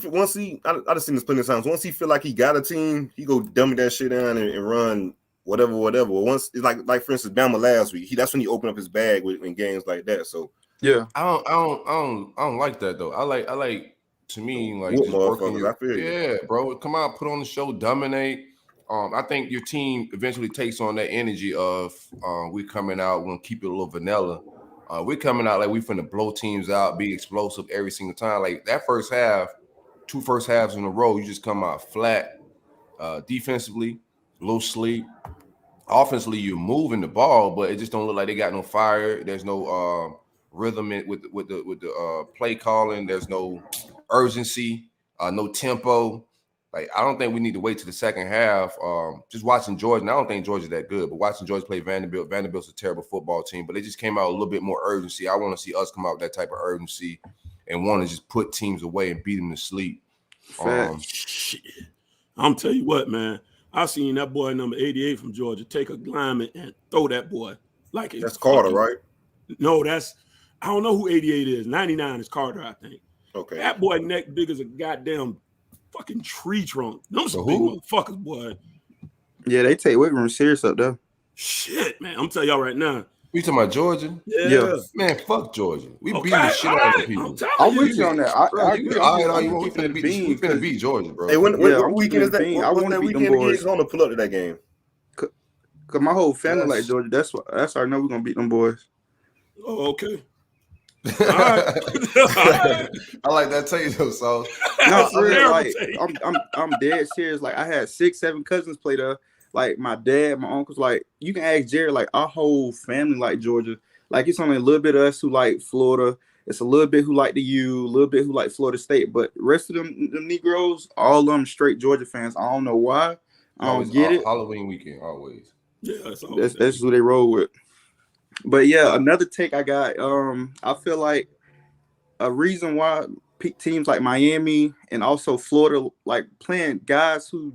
S1: I just seen this plenty of times. Once he feel like he got a team, he go dummy that shit down and run whatever. Once it's like for instance, Bama last week, that's when he opened up his bag in games like that. So
S6: yeah,
S2: I don't like that though. I like to me like
S1: Whoop
S2: just working
S1: motherfuckers, I feel you.
S2: yeah, bro. Come out, put on the show, dominate. I think your team eventually takes on that energy of we coming out, we're gonna keep it a little vanilla. We're coming out like we finna blow teams out, be explosive every single time. Like that first half, 2 first halves in a row, you just come out flat. Defensively, low sleep. Offensively, you're moving the ball, but it just don't look like they got no fire. There's no rhythm with the play calling. There's no urgency, no tempo. Like I don't think we need to wait to the second half. Just watching Georgia, and I don't think Georgia's that good, but watching Georgia play Vanderbilt. Vanderbilt's a terrible football team, but they just came out a little bit more urgency. I want to see us come out with that type of urgency and want to just put teams away and beat them to sleep.
S3: Shit. I'm tell you what, man. I seen that boy number 88 from Georgia take a lineman and throw that boy like
S1: that's Carter, right?
S3: No, I don't know who 88 is. 99 is Carter, I think.
S1: Okay.
S3: That boy neck big as a goddamn fucking tree trunk. Them some big motherfuckers, boy.
S6: Yeah, they take weight room serious up there.
S3: Shit, man. I'm telling y'all right now.
S2: We talking about Georgia?
S3: Yeah.
S2: Man, fuck Georgia. We beat the shit out of people.
S6: I'm with you on that. I
S2: We finna beat Georgia, bro.
S1: Hey, what
S6: I'm
S1: weekend is that?
S6: I
S1: What's
S6: wanna
S1: that
S6: beat them
S1: weekend again?
S6: boys.
S1: I want to pull up to that game.
S6: Cause my whole family like Georgia. That's how I know we're gonna beat them boys.
S3: Oh, okay. All right.
S2: I like that take though, so
S6: No,
S3: That's a terrible
S6: like
S3: take.
S6: I'm dead serious. Like I had 6-7 cousins play there. Like my dad, my uncles. Like you can ask Jerry. Like our whole family like Georgia. Like it's only a little bit of us who like Florida. It's a little bit who like the U, a little bit who like Florida State. But the rest of them Negroes, all of them straight Georgia fans. I don't know why. I don't get it.
S2: Halloween weekend, always.
S3: Yeah,
S6: That's who they roll with. But yeah, another take I got. I feel like a reason why teams like Miami and also Florida like playing guys who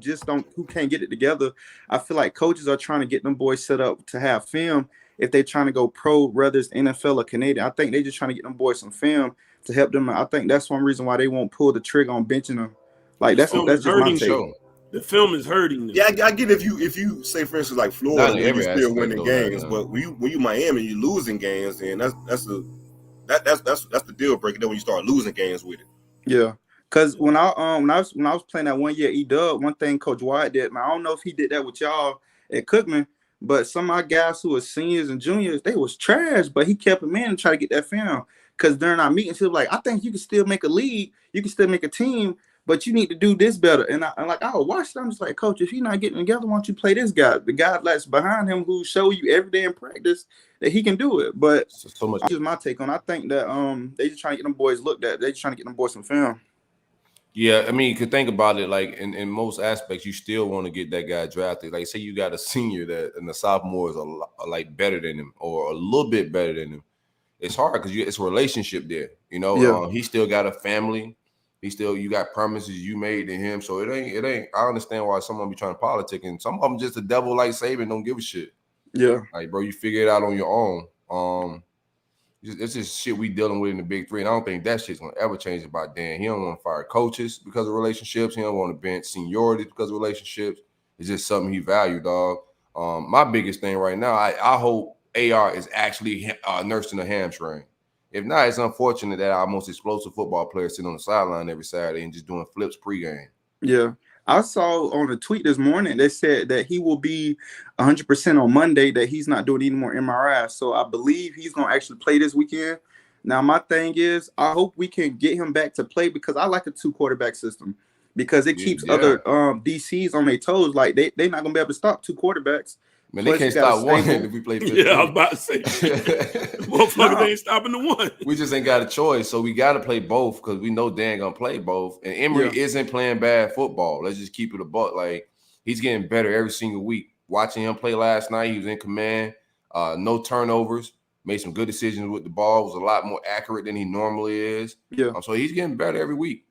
S6: can't get it together. I feel like coaches are trying to get them boys set up to have film if they're trying to go pro, whether it's NFL or Canadian. I think they're just trying to get them boys some film to help them. I think that's one reason why they won't pull the trigger on benching them. Like that's just my take.
S2: Show.
S3: The film is hurting them.
S1: Yeah, I get if you say for instance like Florida,
S2: Not
S1: you
S2: every
S1: still
S2: aspect,
S1: winning
S2: though,
S1: games,
S2: right,
S1: but when you Miami, you losing games, then that's the deal breaker. Then when you start losing games with it.
S6: Yeah, because when I was playing that 1 year E-Dub, one thing Coach Wyatt did, and I don't know if he did that with y'all at Cookman, but some of our guys who were seniors and juniors, they was trash, but he kept them in and try to get that film. Because during our meetings, he was like, I think you can still make a league, you can still make a team, but you need to do this better. And I would watch them. I'm just like, Coach, if you're not getting together, why don't you play this guy? The guy that's behind him who show you every day in practice that he can do it. But
S2: so much.
S6: that's just my take on it. I think that they just trying to get them boys looked at. They just trying to get them boys some film.
S2: Yeah, I mean, you could think about it like in most aspects, you still want to get that guy drafted. Like, say you got a senior that and the sophomores are like better than him or a little bit better than him. It's hard because it's a relationship there. You know,
S6: Yeah.
S2: He still got a family. You got promises you made to him. So it ain't. I understand why someone be trying to politic, and some of them just a devil like Saban don't give a shit.
S6: Yeah.
S2: Like, bro, you figure it out on your own. It's just shit we dealing with in the Big Three, and I don't think that shit's gonna ever change about Dan. He don't want to fire coaches because of relationships. He don't want to bench seniority because of relationships. It's just something he valued, dog. My biggest thing right now, I hope AR is actually nursing a hamstring. If not, it's unfortunate that our most explosive football players sit on the sideline every Saturday and just doing flips pregame.
S6: Yeah. I saw on a tweet this morning, they said that he will be 100% on Monday, that he's not doing any more MRIs. So I believe he's going to actually play this weekend. Now, my thing is, I hope we can get him back to play because I like a 2-quarterback system because it keeps other DCs on their toes. Like, they're not going to be able to stop 2 quarterbacks.
S2: Man, they can't stop one if we play 15.
S3: Yeah, I was about to say. Motherfucker, they ain't stopping the one.
S2: We just ain't got a choice. So we got to play both because we know Dan going to play both. And Emory isn't playing bad football. Let's just keep it a buck. Like, he's getting better every single week. Watching him play last night, he was in command. No turnovers. Made some good decisions with the ball. Was a lot more accurate than he normally is.
S6: Yeah.
S2: So he's getting better every week.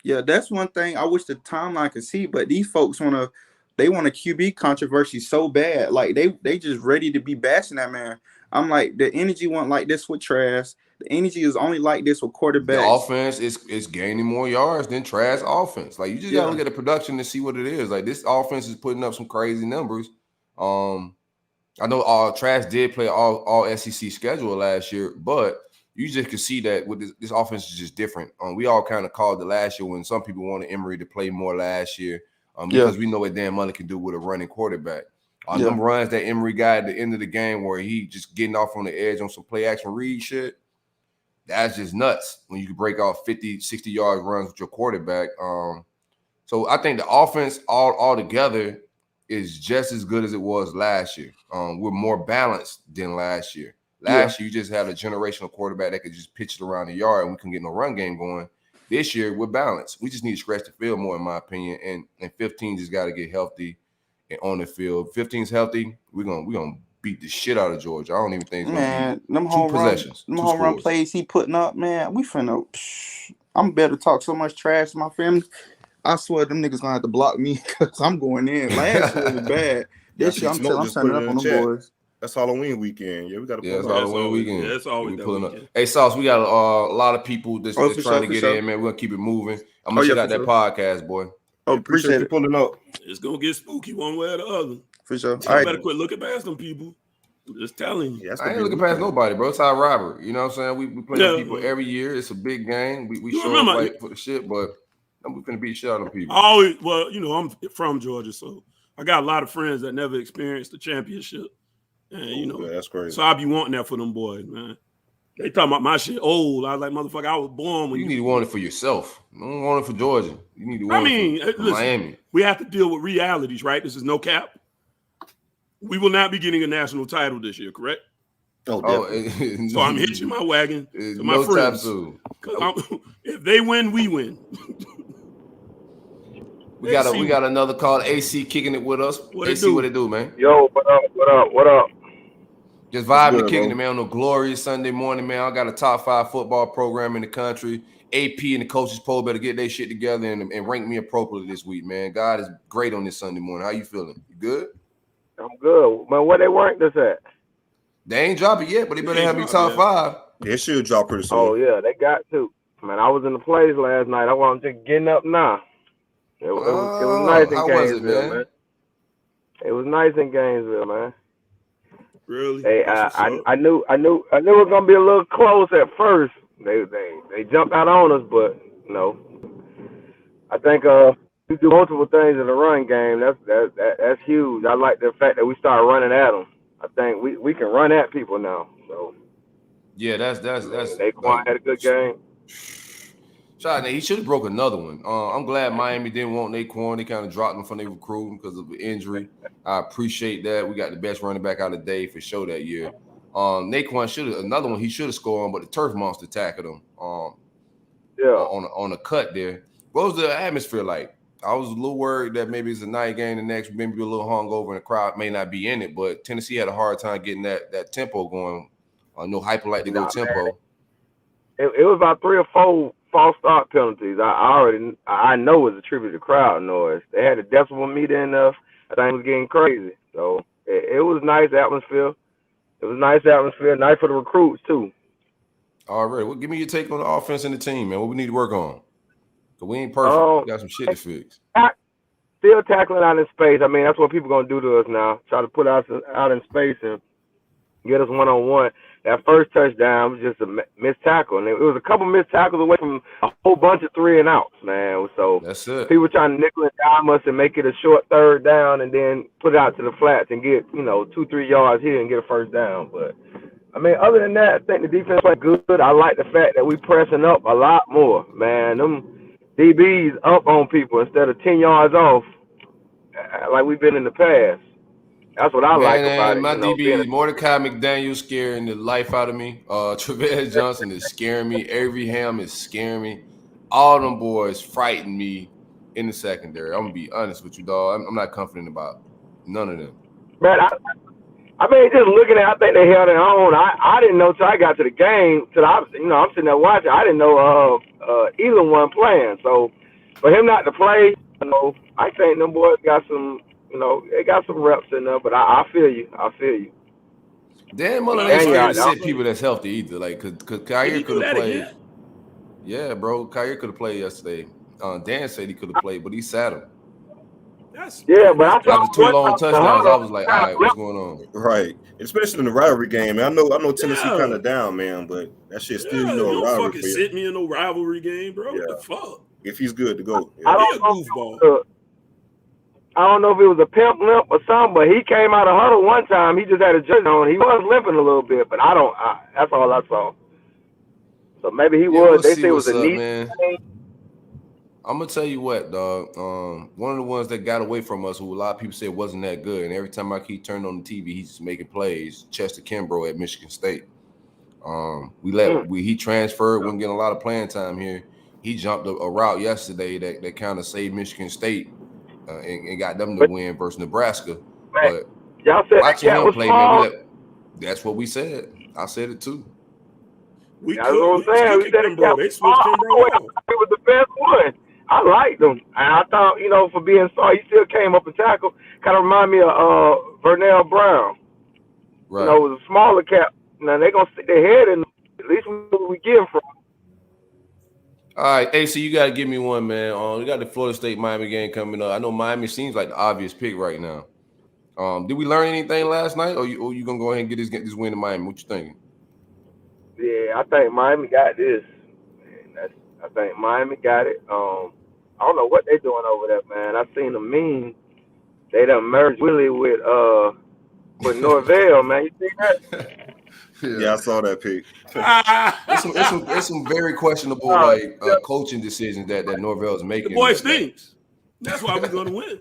S6: Yeah, that's one thing I wish the timeline could see, but these folks want a QB controversy so bad. Like they just ready to be bashing that man. I'm like, the energy wasn't like this with Trask. The energy is only like this with
S2: The
S6: quarterbacks.
S2: offense is gaining more yards than Trask offense. Like, you just gotta look at the production to see what it is. Like, this offense is putting up some crazy numbers. I know Trask did play all SEC schedule last year, but you just can see that with this offense is just different. We all kind of called the last year when some people wanted Emory to play more last year, because we know what Dan Mullen can do with a running quarterback. Them runs that Emory got at the end of the game where he just getting off on the edge on some play action read shit, that's just nuts when you can break off 50, 60 yard runs with your quarterback. So I think the offense all together is just as good as it was last year. We're more balanced than last year. Last year, you just had a generational quarterback that could just pitch it around the yard and we couldn't get no run game going. This year, we're balanced. We just need to scratch the field more, in my opinion. And 15 just got to get healthy and on the field. 15's healthy, we're gonna beat the shit out of Georgia. I don't even think it's gonna be
S6: them home run plays he putting up, man. We finna. I'm better talk so much trash to my family. I swear them niggas gonna have to block me because I'm going in. Last year was bad. This year I'm turning up on them boys.
S1: That's Halloween weekend. Yeah, we got to
S2: pull up. Halloween weekend.
S3: That's always
S2: pulling up. Hey, Sauce, we got a lot of people that's trying to get in, man. We're going to keep it moving. I'm going to check out that podcast, boy.
S1: Appreciate you pulling up.
S3: It's going to get spooky one way or the other.
S6: For sure.
S3: You better quit looking past them people. I'm just telling you.
S2: I ain't looking past nobody, bro. It's our rivalry. You know what I'm saying? We play people every year. It's a big game. We show up like for the shit, but we're going to beat shit out of people.
S3: Well, you know, I'm from Georgia, so I got a lot of friends that never experienced the championship. And, you know,
S1: that's crazy.
S3: So I be wanting that for them boys, man. They talking about my shit old. I was like, motherfucker, I was born when
S2: you need to want it for yourself. You don't want it for Georgia. You need to want it for Miami.
S3: We have to deal with realities, right? This is no cap. We will not be getting a national title this year, correct?
S1: So
S3: I'm hitching my wagon to my friends. If they win, we win.
S2: We got another call. AC kicking it with us. AC, what it do, man?
S7: Yo, what up?
S2: Just vibing and kicking it, man, on a glorious Sunday morning, man. I got a top 5 football program in the country. AP and the coaches poll better get their shit together and rank me appropriately this week, man. God is great on this Sunday morning. How you feeling? You good?
S7: I'm good. Man, where they ranked us at?
S2: They ain't dropped it yet, but they better have me top 5.
S1: It should drop pretty soon.
S7: Oh, yeah, they got to. Man, I was in the plays last night. I want just getting up now. It was nice in Gainesville, man. It was nice in Gainesville, man.
S3: Really?
S7: Hey, I knew it was gonna be a little close at first. They jumped out on us, but no. I think we do multiple things in the run game. That's huge. I like the fact that we started running at them. I think we can run at people now. So
S2: yeah, that's
S7: Naquan had a good game.
S2: He should have broke another one. I'm glad Miami didn't want Naquan. They kind of dropped him from their recruiting because of the injury. I appreciate that. We got the best running back out of the day for sure that year. Naquan he should have scored on, but the turf monster tackled him. On a cut there. What was the atmosphere like? I was a little worried that maybe it's a night game the next, maybe a little hungover and the crowd may not be in it, but Tennessee had a hard time getting that tempo going. No hyper like to go tempo.
S7: It was about 3 or 4 false start penalties. I know was attributed to crowd noise. They had a decimal meter in there. I think it was getting crazy. So it was nice atmosphere. It was nice atmosphere. Nice for the recruits too.
S2: All right. Well, give me your take on the offense and the team, man. What we need to work on? Cause we ain't perfect. We got some shit to fix.
S7: Still tackling out in space. I mean, that's what people gonna do to us now. Try to put us out in space and get us one-on-one. That first touchdown was just a missed tackle. And it was a couple missed tackles away from a whole bunch of 3-and-outs, man. So
S2: that's it.
S7: People trying to nickel and dime us and make it a short third down and then put it out to the flats and get, 2-3 yards here and get a first down. But, I mean, other than that, I think the defense played good. I like the fact that we pressing up a lot more, man. Them DBs up on people instead of 10 yards off like we've been in the past. That's what I like about it.
S2: My DB is Mordecai McDaniel scaring the life out of me. Trevez Johnson is scaring me. Avery Ham is scaring me. All them boys frighten me in the secondary. I'm going to be honest with you, dog. I'm not confident about none of them.
S7: Man, I mean, just looking at it, I think they held it on. I didn't know till I got to the game. I'm sitting there watching. I didn't know either one playing. So for him not to play, I think them boys got some – they got some reps in there, but I feel you.
S2: Dan Mullen
S7: Yeah,
S2: ain't scared to
S7: yeah.
S2: sit people that's healthy either. Like, cause
S3: Did
S2: Kyer
S3: he do
S2: could have
S3: that
S2: played.
S3: again?
S2: Yeah, bro. Kyer could have played yesterday. Dan said he could have played, but he sat him.
S7: Yeah, but I saw
S2: After 2
S7: one
S2: long
S7: time the
S2: touchdowns, I
S7: huddle.
S2: was like, all right, what's going on?
S1: Right, especially in the rivalry game. Man. I know Tennessee
S3: Yeah.
S1: kind of down, man, but that shit still,
S3: Yeah,
S1: you know,
S3: you
S1: a
S3: don't
S1: rivalry
S3: fucking
S1: for you.
S3: sit me in no rivalry game, bro. What
S1: Yeah.
S3: the fuck?
S1: If he's good to go.
S7: I
S1: Yeah.
S3: He a
S7: don't know.
S3: goofball.
S7: I don't know if it was a pimp limp or something, but he came out of huddle one time. He just had a jersey on. He was limping a little bit, but that's all I saw. So maybe he
S2: Yeah,
S7: was.
S2: we'll
S7: They
S2: see
S7: say it was
S2: what's
S7: a
S2: up,
S7: knee
S2: man.
S7: thing.
S2: I'm gonna tell you what, dog. One of the ones that got away from us, who a lot of people said wasn't that good, and every time I keep turning on the TV, he's just making plays. Chester Kimbrough at Michigan State. He transferred, wasn't getting a lot of playing time here. He jumped a route yesterday that kind of saved Michigan State and got them to win versus Nebraska. But
S7: Y'all said that
S2: watching
S7: cat
S2: him
S7: was
S2: play,
S7: small.
S2: man, that's what we said. I said it too.
S3: We
S7: That's what I'm
S3: could.
S7: saying. We
S3: We
S7: said
S3: Kimbrough.
S7: the cat
S3: They
S7: was
S3: switched
S7: small.
S3: Kimbrough off.
S7: He was the best one. I liked him. And I thought, for being small, he still came up and tackled. Kind of remind me of Vernell Brown.
S2: Right.
S7: It was a smaller cat. Now they're gonna stick their head in. At least we get him from.
S2: All right, AC, you got to give me one, man. We got the Florida State Miami game coming up. I know Miami seems like the obvious pick right now. Did we learn anything last night, or you gonna go ahead and get this win in Miami? What you thinking?
S7: Yeah, I think Miami got this. I think Miami got it. I don't know what they doing over there, man. I seen a meme. They done merged Willie with Norvell, man. You see that?
S1: Yeah, I saw that pick.
S2: It's some very questionable coaching decisions that Norvell's making.
S3: The boy stinks. That's why we're gonna win.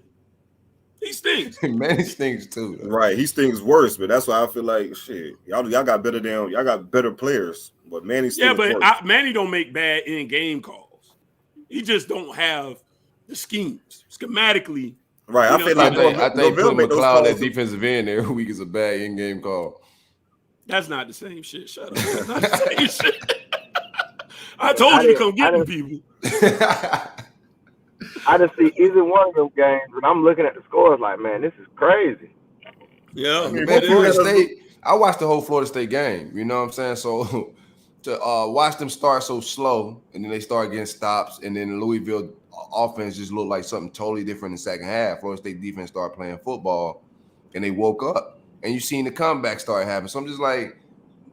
S3: He stinks.
S2: Man, he stinks too.
S1: Right, he stinks worse, but that's why I feel like shit. Y'all got better players, but Manny stinks worse.
S3: Manny don't make bad in-game calls. He just don't have the schemes schematically.
S1: Right, I feel like
S2: I think putting McLeod at
S1: calls.
S2: defensive end every week is a bad in-game call.
S3: That's not the same shit. Shut up. That's not the same shit. I told you to come get them people.
S7: I didn't see either one of them games, and I'm looking at the scores like, man, this is crazy.
S3: Yeah,
S2: Florida State. I watched the whole Florida State game. You know what I'm saying? So to watch them start so slow, and then they start getting stops, and then the Louisville offense just looked like something totally different in the second half. Florida State defense started playing football, and they woke up, and you seen the comeback start happening. So I'm just like,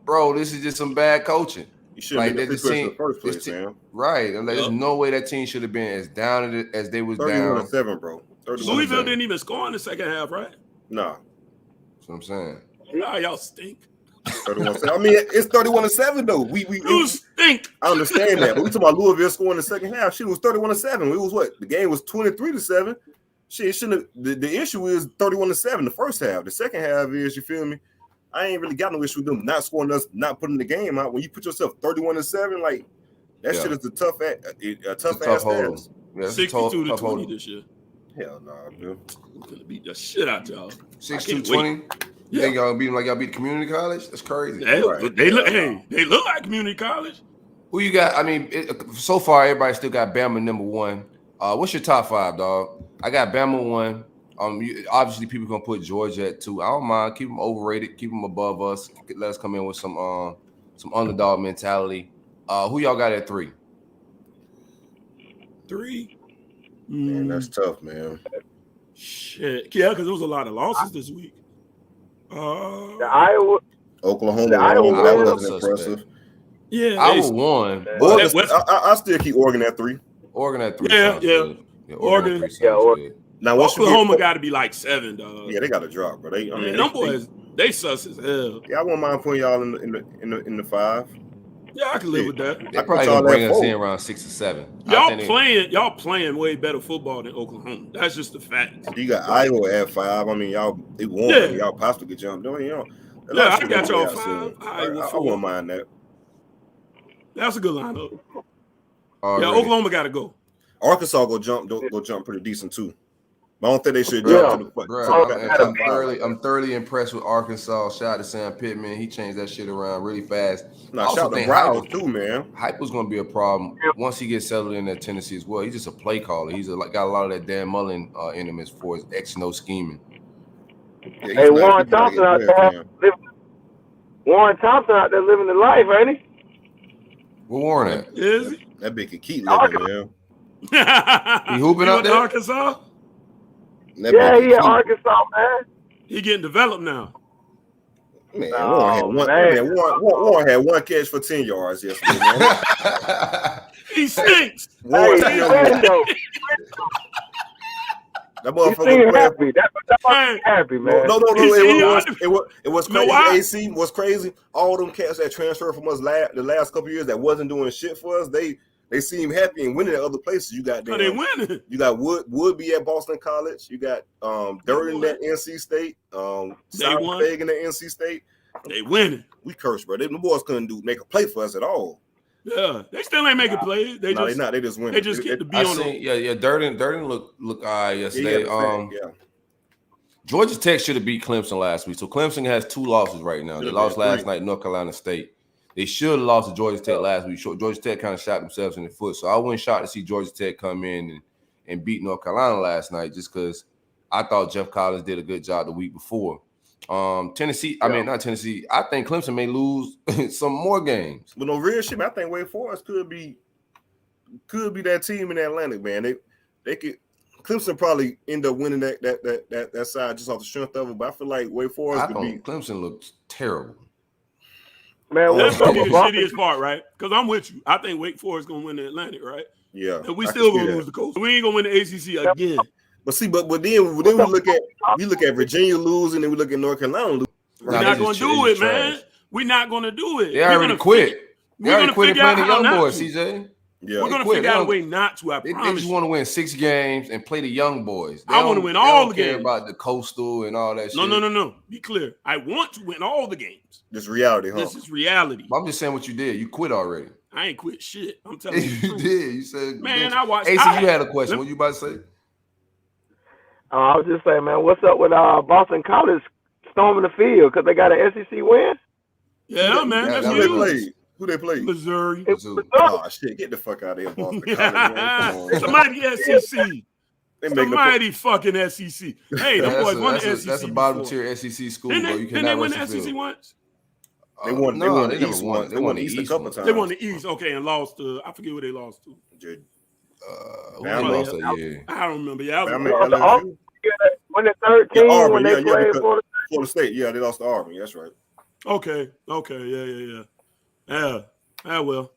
S2: bro, this is just some bad coaching.
S1: You should have been in the first place, man.
S2: Right. And there's no way that team should have been as down as they was
S1: 31-7, bro.
S3: Louisville didn't even score in the second half, right?
S1: Nah.
S2: That's what I'm saying.
S3: Nah, y'all stink.
S1: 31-7. I mean, it's 31-7 though.
S3: You stink.
S1: I understand that, but we talking about Louisville scoring in the second half. Shit was 31-7. It was what? The game was 23-7. Shit, it shouldn't have. The issue is 31-7 the first half. The second half is, you feel me? I ain't really got no issue with them not scoring us, not putting the game out. When you put yourself 31-7, like that shit is a tough ass
S2: hold.
S1: task.
S2: Yeah,
S3: 62-20 this year.
S1: Hell nah, dude.
S3: We're gonna beat the shit out y'all.
S2: 62-20. You think y'all beat them like y'all beat community college? That's crazy.
S3: They look like community college.
S2: Who you got? I mean, so far everybody still got Bama number one. What's your top five, dog? I got Bama 1. Obviously people gonna put Georgia at 2. I don't mind. Keep them overrated. Keep them above us. Let us come in with some underdog mentality. Who y'all got at 3?
S3: 3.
S1: Man, that's tough, man.
S3: Shit. Yeah, because there was a lot of losses this week.
S7: The Iowa,
S1: Oklahoma,
S7: that
S1: wasn't impressive.
S3: Yeah,
S2: Iowa won.
S1: I still keep Oregon at 3.
S2: Oregon at 3.
S3: Yeah.
S2: Oregon.
S1: Now
S3: Oklahoma got to be like 7, dog.
S1: Yeah, they got to drop, bro.
S3: Them boys, they sus as hell.
S1: Yeah, I wouldn't mind putting y'all in the 5.
S3: Yeah, I can live with that.
S2: They probably gonna bring us in around 6 or 7.
S3: Y'all playing way better football than Oklahoma. That's just the fact.
S1: You got Iowa at 5. I mean, they won. Yeah. Y'all possibly could jump. I
S3: got y'all 5.
S1: I wouldn't mind that.
S3: That's a good lineup. Oklahoma got to go.
S1: Arkansas go jump pretty decent too. But I don't think they should jump to the
S2: bro, I'm thoroughly impressed with Arkansas. Shout out to Sam Pittman. He changed that shit around really fast.
S1: Shout out to Browns too, man.
S2: Hype was gonna be a problem once he gets settled in at Tennessee as well. He's just a play caller. He's got a lot of that Dan Mullen in him as far as X no scheming.
S7: Hey, Warren Thompson out there. Warren Thompson out there living the life, ain't he?
S2: Where Warren at?
S3: Is he?
S1: That bitch can keep living, man.
S2: He hooping out
S3: went to
S2: there?
S3: Arkansas?
S1: That
S7: Yeah,
S1: bitch
S7: he
S1: can
S7: in
S1: keep.
S7: Arkansas, man.
S3: He getting developed now.
S1: Man,
S7: Oh,
S1: Warren had one.
S7: man.
S1: Man, Warren had one catch for 10 yards yesterday, man.
S3: He stinks.
S1: Warren
S7: Hey, he
S1: still
S7: winning, though.
S1: that
S7: He
S1: motherfucker
S7: seemed
S1: was playing.
S7: happy. That
S3: Man,
S7: was happy, man.
S1: No.
S3: He said,
S1: It was
S3: You know
S1: crazy.
S3: why?
S1: AC was crazy. All them cats that transferred from us the last couple years that wasn't doing shit for us, they seem happy and winning at other places. You got
S3: oh, they winning.
S1: You got Woodby at Boston College. You got Durden at NC State. Simon
S3: won.
S1: Fagan at NC State.
S3: They winning.
S1: We cursed, bro. Them boys couldn't make a play for us at all.
S3: Yeah, they still ain't making plays. They
S1: No,
S3: just
S1: they not. They just win.
S3: they just get to be
S2: I
S3: on the.
S2: seen, yeah. Durden look all right yesterday.
S1: Yeah.
S2: Georgia Tech should have beat Clemson last week. So Clemson has 2 losses right now. They
S1: Should've
S2: lost
S1: been
S2: last
S1: 3.
S2: night, North Carolina State. They should have lost to Georgia Tech last week. Georgia Tech kind of shot themselves in the foot. So I wasn't shocked to see Georgia Tech come in and beat North Carolina last night just because I thought Jeff Collins did a good job the week before. Tennessee, I mean, not Tennessee. I think Clemson may lose some more games.
S1: But no real shit, man, I think Wake Forest could be that team in the Atlantic, man. They could. Clemson probably end up winning that side just off the strength of it, but I feel like Wake Forest
S2: I
S1: could
S2: don't.
S1: be.
S2: Clemson looks terrible.
S7: Man,
S3: That's
S7: what's up
S3: gonna be
S7: with
S3: the
S7: Boston?
S3: shittiest part, right? Because I'm with you. I think Wake Forest gonna win the Atlantic, right?
S1: Yeah,
S3: And we
S1: I
S3: still
S1: can see
S3: gonna
S1: that.
S3: lose the coast. We ain't gonna win the ACC again.
S1: But see, but then we look at Virginia losing, and we look at North Carolina losing.
S3: We're
S2: Nah,
S3: not
S2: they
S3: gonna
S2: just-
S3: do
S2: they
S3: it,
S2: just
S3: man.
S2: trash.
S3: We're not gonna do it.
S2: They already quit. They
S3: We're
S2: already
S3: gonna
S2: quit
S3: figure
S2: playing
S3: out
S2: the
S3: how
S2: young
S3: not
S2: boys,
S3: to.
S2: CJ.
S1: Yeah,
S3: We're gonna
S2: quit.
S3: figure
S2: They
S3: out a
S2: don't-
S3: way not to. I
S2: They
S3: promise
S2: just
S3: you.
S2: want to win 6 games and play the young boys.
S3: I wanna
S2: don't-
S3: win
S2: they
S3: all
S2: don't
S3: the
S2: care
S3: games.
S2: about the coastal and all that shit.
S3: No. Be clear. I want to win all the games.
S1: this reality, huh?
S3: This is reality.
S2: I'm just saying what you did. You quit already.
S3: I ain't quit shit. I'm telling you. the
S2: You
S3: truth.
S2: did. You said,
S3: Man, I watched.
S2: AC,
S3: I-
S2: you had a question.
S3: Let-
S2: What you about to say?
S7: I was just saying, man, what's up with Boston College storming the field because they got an SEC win?
S3: Yeah, man.
S2: that-
S3: That's
S2: that
S1: Who they
S3: huge.
S1: played? Who they played?
S3: Missouri.
S7: It
S2: Mizzou.
S7: was
S1: Oh shit! Get the fuck out of here, Boston College, man. Come on.
S3: Somebody SEC.
S1: They making a
S3: Somebody fucking SEC. Hey, them boys won the SEC.
S2: That's a bottom
S3: before.
S2: tier SEC school,
S3: Didn't
S2: bro.
S3: they,
S2: You
S3: didn't they
S2: cannot
S3: win
S2: rush
S3: the
S2: the
S3: SEC
S2: field.
S3: once?
S1: They won. They
S2: No,
S1: won
S2: they
S1: the
S2: never
S1: East
S2: won.
S1: one.
S2: They
S1: They
S2: won
S1: won
S2: the
S1: the East a
S2: East
S1: couple
S2: one.
S1: times.
S3: They won the East. Okay, and lost to. I forget who they lost to.
S2: Who
S1: Man,
S2: they lost that year?
S3: I don't remember. Yeah, I
S1: I
S3: was
S1: mean,
S7: Well, the
S1: LSU,
S7: when the 13
S1: Yeah, Auburn,
S7: when they
S1: yeah,
S7: played
S1: because-
S7: Florida.
S1: Florida State. Yeah, they lost to Auburn. That's right.
S3: okay. Yeah. Well.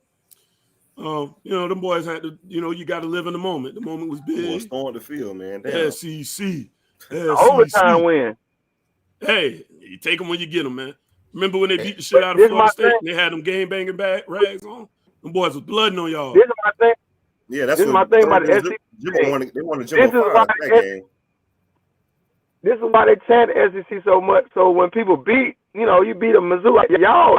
S3: Them boys had to. You got to live in the moment. The moment was
S1: Boy,
S3: big.
S1: stormed the field, man. Damn.
S3: SEC.
S7: Overtime win.
S3: Hey, you take them when you get them, man. Remember when they beat the shit out of Florida State and they had them game banging back rags on? Them boys was blooding on y'all.
S7: This is my thing.
S1: Yeah, that's
S7: This is
S1: what
S7: my thing about the
S1: Jimbo
S7: SEC.
S1: wanted. They wanted
S7: This
S1: Jimbo
S7: is
S1: fired
S7: why
S1: in that game.
S7: This is why they chant SEC so much. So when people beat, you beat a Mizzou, like, y'all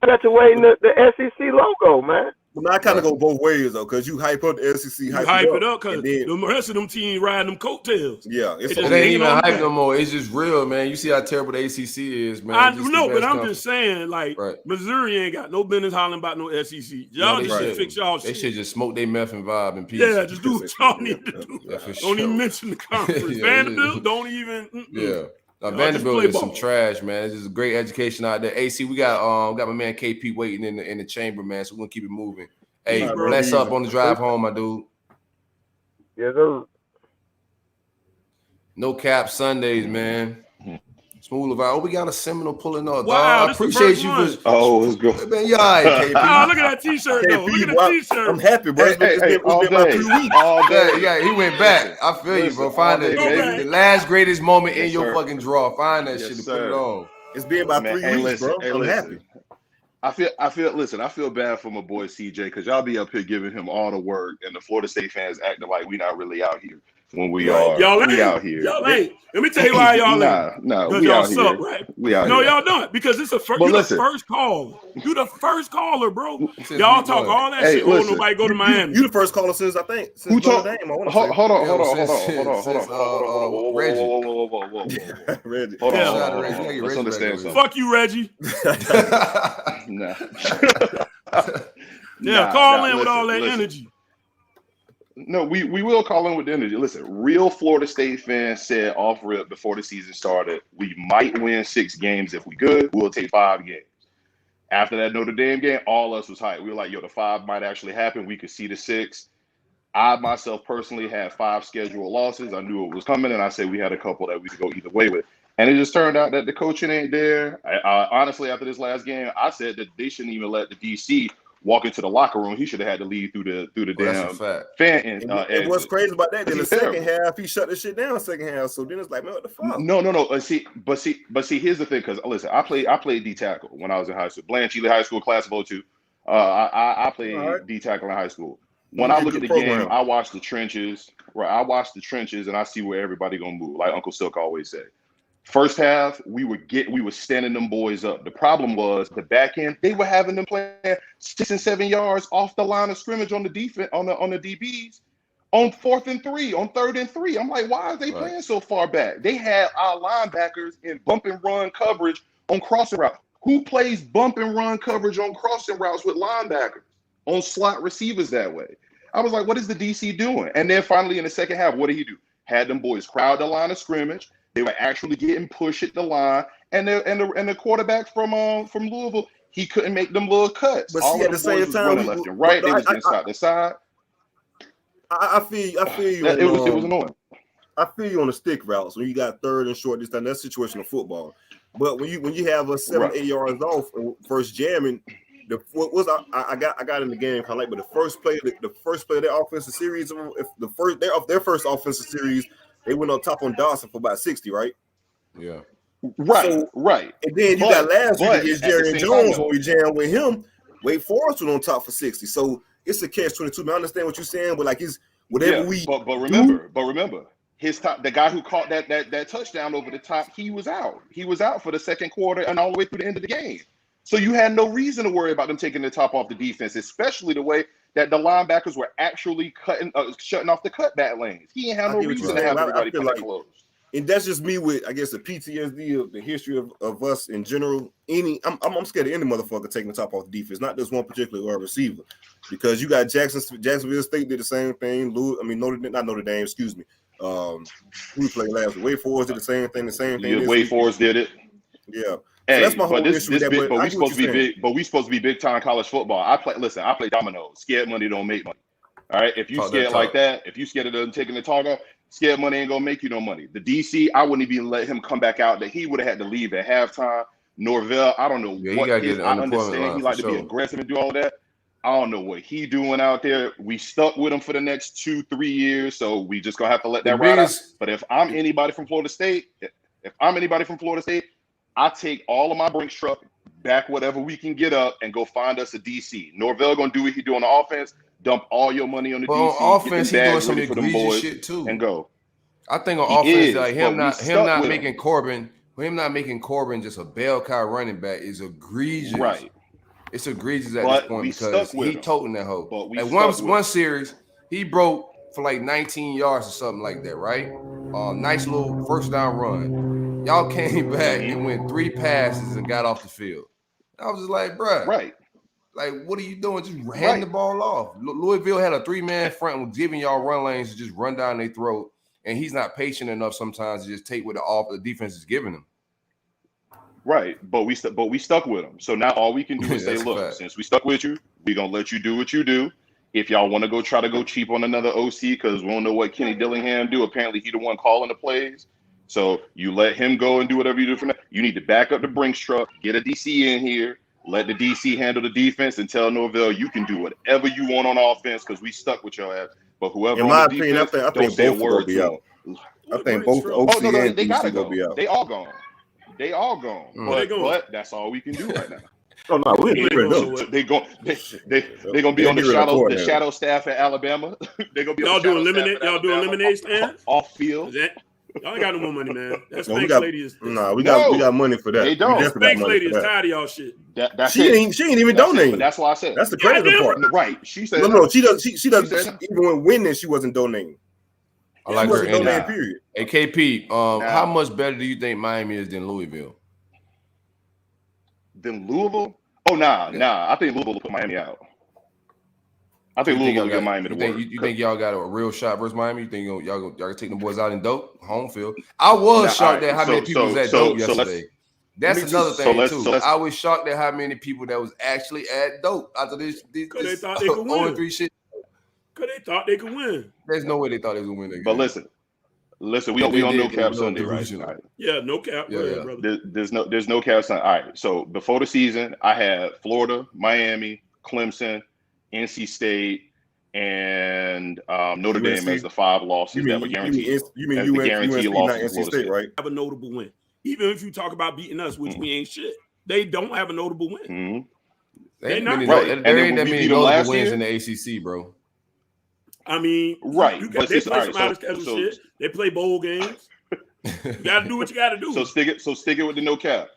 S7: got to wear the SEC logo, man.
S1: But now I kind of go both ways though, because you hype up the SEC,
S3: You hype it up because
S1: and then,
S3: the rest of them teams riding them coattails.
S1: yeah, it's
S3: It
S2: It
S3: just
S2: ain't
S3: hanging
S2: even
S3: on
S2: hype
S3: back.
S2: no more. It's just real, man. You see how terrible the ACC is, man.
S3: I
S2: It's just
S3: know,
S2: the
S3: but
S2: best
S3: I'm
S2: conference.
S3: just saying, like,
S2: Right.
S3: Missouri ain't got no business hollering about no SEC. Y'all
S2: No, they
S3: just
S2: should.
S3: fix y'all
S2: They
S3: shit.
S2: should just smoke their meth and vibe in peace.
S3: Yeah, just do what y'all need to do.
S2: Yeah, for
S3: Don't
S2: sure.
S3: even mention the conference.
S2: Yeah,
S3: Vanderbilt, don't even.
S2: Yeah. Now,
S3: Y'all just
S2: Vanderbilt
S3: play
S2: is some
S3: ball.
S2: trash, man. It's just a great education out there. AC, we got my man KP waiting in the chamber, man. So we're gonna keep it moving. Hey,
S1: Yeah, bro.
S2: bless up on the drive home, my dude.
S7: Yes, sir.
S2: No cap Sundays, man. Smooth Levi. Oh, we got a Seminole pulling up.
S3: Wow,
S2: dog. I
S3: this the
S2: appreciate
S3: first
S2: you
S3: one.
S2: for.
S5: Oh, it's good.
S2: Man, you all right, KP.
S3: Oh, look at that T-shirt, though. Look at the
S1: wow,
S3: T-shirt.
S1: I'm happy, bro. It's
S5: all
S1: been about
S5: day.
S1: 3 weeks.
S5: All day.
S2: Yeah, he went back. I feel you, bro.
S5: Listen,
S2: Find
S5: all
S2: it.
S5: day,
S3: baby.
S2: The last greatest moment in
S5: Yes,
S2: your
S5: sir.
S2: fucking draw. Find that
S5: Yes,
S2: shit and
S5: sir.
S2: put it on.
S1: It's been about
S5: Man,
S1: 3
S5: hey,
S1: weeks,
S5: listen,
S1: bro.
S5: hey,
S1: I'm
S5: listen.
S1: happy.
S5: I feel bad for my boy CJ because y'all be up here giving him all the work, and the Florida State fans acting like we not really out here when we are.
S3: Y'all ain't.
S5: We out here.
S3: Y'all ain't. Let me tell you why y'all ain't.
S5: Nah,
S3: Because
S5: we
S3: y'all
S5: out
S3: suck,
S5: here.
S3: right?
S5: We out
S3: No,
S5: here.
S3: y'all don't. Because it's
S5: But
S3: you
S5: listen.
S3: the first call. You the first caller, bro.
S2: Since
S3: Y'all
S2: week
S3: talk
S2: one.
S3: all that
S5: Hey,
S3: shit.
S5: listen.
S3: Nobody go to Miami.
S1: You the first caller since I think since
S5: Who talk?
S1: Notre Dame. I want to
S5: Hold
S1: say.
S5: on.
S2: Reggie.
S5: Whoa.
S1: Reggie.
S5: Hold
S3: Yeah.
S5: on.
S2: Reggie. Reggie
S5: Let's
S2: back
S5: understand
S2: over here.
S5: something.
S3: Fuck you, Reggie.
S5: Nah.
S3: Yeah, call in with all that energy.
S5: No, we will call in with the energy. Listen, real Florida State fans said off rip before the season started, we might win 6 games if we good. We'll take 5 games.
S8: After that Notre Dame game, all us was hyped. We were like, yo, the 5 might actually happen. We could see the 6. I myself personally had 5 scheduled losses. I knew it was coming, and I said we had a couple that we could go either way with. And it just turned out that the coaching ain't there. Honestly, after this last game, I said that they shouldn't even let the DC walk into the locker room. He should have had to leave through the damn fan.
S1: And what's crazy about that? In the second half, he shut the shit down. Second half, so then it's like, man, what the fuck?
S8: No. See, here's the thing. Because listen, I played D tackle when I was in high school. Blanche Ely High School, class of 02. I played D tackle in high school. When I look at the game, I watch the trenches. Right, I watch the trenches and I see where everybody gonna move. Like Uncle Silk always say. First half, we were standing them boys up. The problem was the back end, they were having them playing 6 and 7 yards off the line of scrimmage on the defense, on the DBs, on 4th and 3, on 3rd and 3. I'm like, why are they playing so far back? They had our linebackers in bump and run coverage on crossing routes. Who plays bump and run coverage on crossing routes with linebackers on slot receivers that way? I was like, what is the DC doing? And then finally in the second half, what did he do? Had them boys crowd the line of scrimmage. They were actually getting pushed at the line, and the quarterback from Louisville, he couldn't make them little cuts.
S1: But
S8: all
S1: see,
S8: of
S1: at the
S8: them
S1: same
S8: boys was
S1: time,
S8: running left and right. They was getting side to side.
S1: I feel you.
S8: It was annoying.
S1: I feel you on the stick routes when you got 3rd and short. This time, that's situational football. But when you have a 7-8 yards off and first jamming, I got in the game kind of late, but the first play of their offensive series, their first offensive series. They went on top on Dawson for about 60, right?
S2: Yeah.
S8: Right.
S1: And then you got last week against Jerry Jones when we jammed with him. Wake Forest was on top for 60. So it's a catch-22. I understand what you're saying, but like it's whatever we.
S8: But remember, his top, the guy who caught that touchdown over the top, he was out. He was out for the second quarter and all the way through the end of the game. So you had no reason to worry about them taking the top off the defense, especially the way that the linebackers were actually shutting off the cutback lanes. He ain't had no reason to have everybody kind of close.
S1: And that's just me with, I guess, the PTSD of the history of us in general. I'm scared of any motherfucker taking the top off the defense, not just one particular receiver, because you got Jacksonville State did the same thing. Notre Dame, excuse me. Who we played last week? Wake Forest did the same thing.
S8: Yeah, Wake Forest did it.
S1: Yeah.
S8: Hey,
S1: so that's my whole issue with that.
S8: But we supposed to be big. But we supposed to be big time college football. I play dominoes. Scared money don't make money. All right. If you scared like that, if you scared of them taking the target, scared money ain't gonna make you no money. The DC, I wouldn't even let him come back out. That he would have had to leave at halftime. Norvell, I don't know what. I understand he like to be aggressive and do all that. I don't know what he doing out there. We stuck with him for the next 2-3 years, so we just gonna have to let that ride out. But if I'm anybody from Florida State, I take all of my Brinks truck, back whatever we can get up, and go find us a DC. Norvell gonna do what he do on the offense. Dump all your money on the DC.
S2: On offense, he's doing some egregious shit too.
S8: And go.
S2: I think on offense, like him not making Corbin just a bell cow running back is egregious.
S8: Right.
S2: It's egregious at this point because he toting that hoe. At one series, he broke for like 19 yards or something like that, right? Nice little first down run. Y'all came back and went 3 passes and got off the field. I was just like, bruh.
S8: Right.
S2: Like, what are you doing? Just hand the ball off. Louisville had a 3-man front with giving y'all run lanes to just run down their throat, and he's not patient enough sometimes to just take what the defense is giving him.
S8: Right, but we stuck with him. So now all we can do is say, look, since we stuck with you, we're gonna let you do what you do. If y'all want to try to go cheap on another OC, because we don't know what Kenny Dillingham do. Apparently, he the one calling the plays. So you let him go and do whatever you do for now. You need to back up the Brinks truck, get a DC in here, let the DC handle the defense, and tell Norvell you can do whatever you want on offense because we stuck with your ass. But whoever,
S1: in my opinion, I think both will be out. I think both OC and
S8: they gotta
S1: DC will be out.
S8: They all gone. But that's all we can do right now.
S1: Oh no, we're
S8: they gonna be on the shadow staff at Alabama. They gonna be
S3: y'all doing lemonade stand
S8: off field.
S3: Y'all ain't got no more money, man. That Spanx lady is.
S1: We got money for that.
S8: They don't.
S3: Spanx lady is tired of y'all shit.
S1: She ain't even donating.
S8: That's why I said
S1: that's the crazy part.
S8: Right? She said
S1: no. She does. She does. Even when winning, she wasn't donating.
S2: I like her.
S1: Period.
S2: Hey, KP, how much better do you think Miami is than Louisville?
S8: Than Louisville? Oh, nah. I think Louisville will put Miami out. I think Louisville will get Miami to work.
S2: You think y'all got a real shot versus Miami? You think y'all can take them boys out in dope home field? I was shocked at how many people was at dope yesterday. That's another thing too.
S8: So
S2: I was shocked at how many people that was actually at dope after this
S3: they thought they could win.
S2: 0-3 shit.
S3: Because they thought they could win.
S2: There's no way they thought they was gonna win that game.
S8: But listen, we on No Cap Sunday, right?
S2: All right.
S3: Yeah, no cap.
S2: Yeah.
S3: Brother.
S8: There's no Cap Sunday. All right. So before the season, I had Florida, Miami, Clemson, NC State, and Notre Dame as the 5 losses that were guaranteed.
S1: You mean
S8: the guaranteed
S1: UNC,
S8: loss
S1: not NC State, right?
S3: Have a notable win. Even if you talk about beating us, which we ain't shit, they don't have a notable win.
S8: Mm-hmm.
S2: There ain't
S8: Right.
S2: that many notable
S8: last
S2: wins
S8: year?
S2: in the ACC, bro.
S3: I mean,
S8: Right.
S3: they play some out of schedule shit. They play bowl games. You got to do what you got to do.
S8: So stick it with the no cap.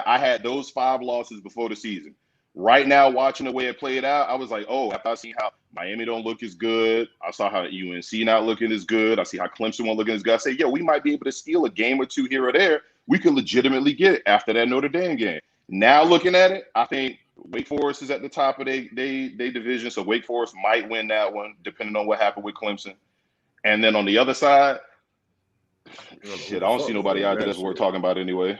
S8: I had those 5 losses before the season. Right now, watching the way it played out, I was like, oh, after I see how Miami don't look as good, I saw how UNC not looking as good, I see how Clemson won't looking as good. I say, we might be able to steal a game or 2 here or there. We could legitimately get it after that Notre Dame game. Now looking at it, I think Wake Forest is at the top of their division, so Wake Forest might win that one, depending on what happened with Clemson. And then on the other side, I don't see nobody out there that's worth talking about anyway.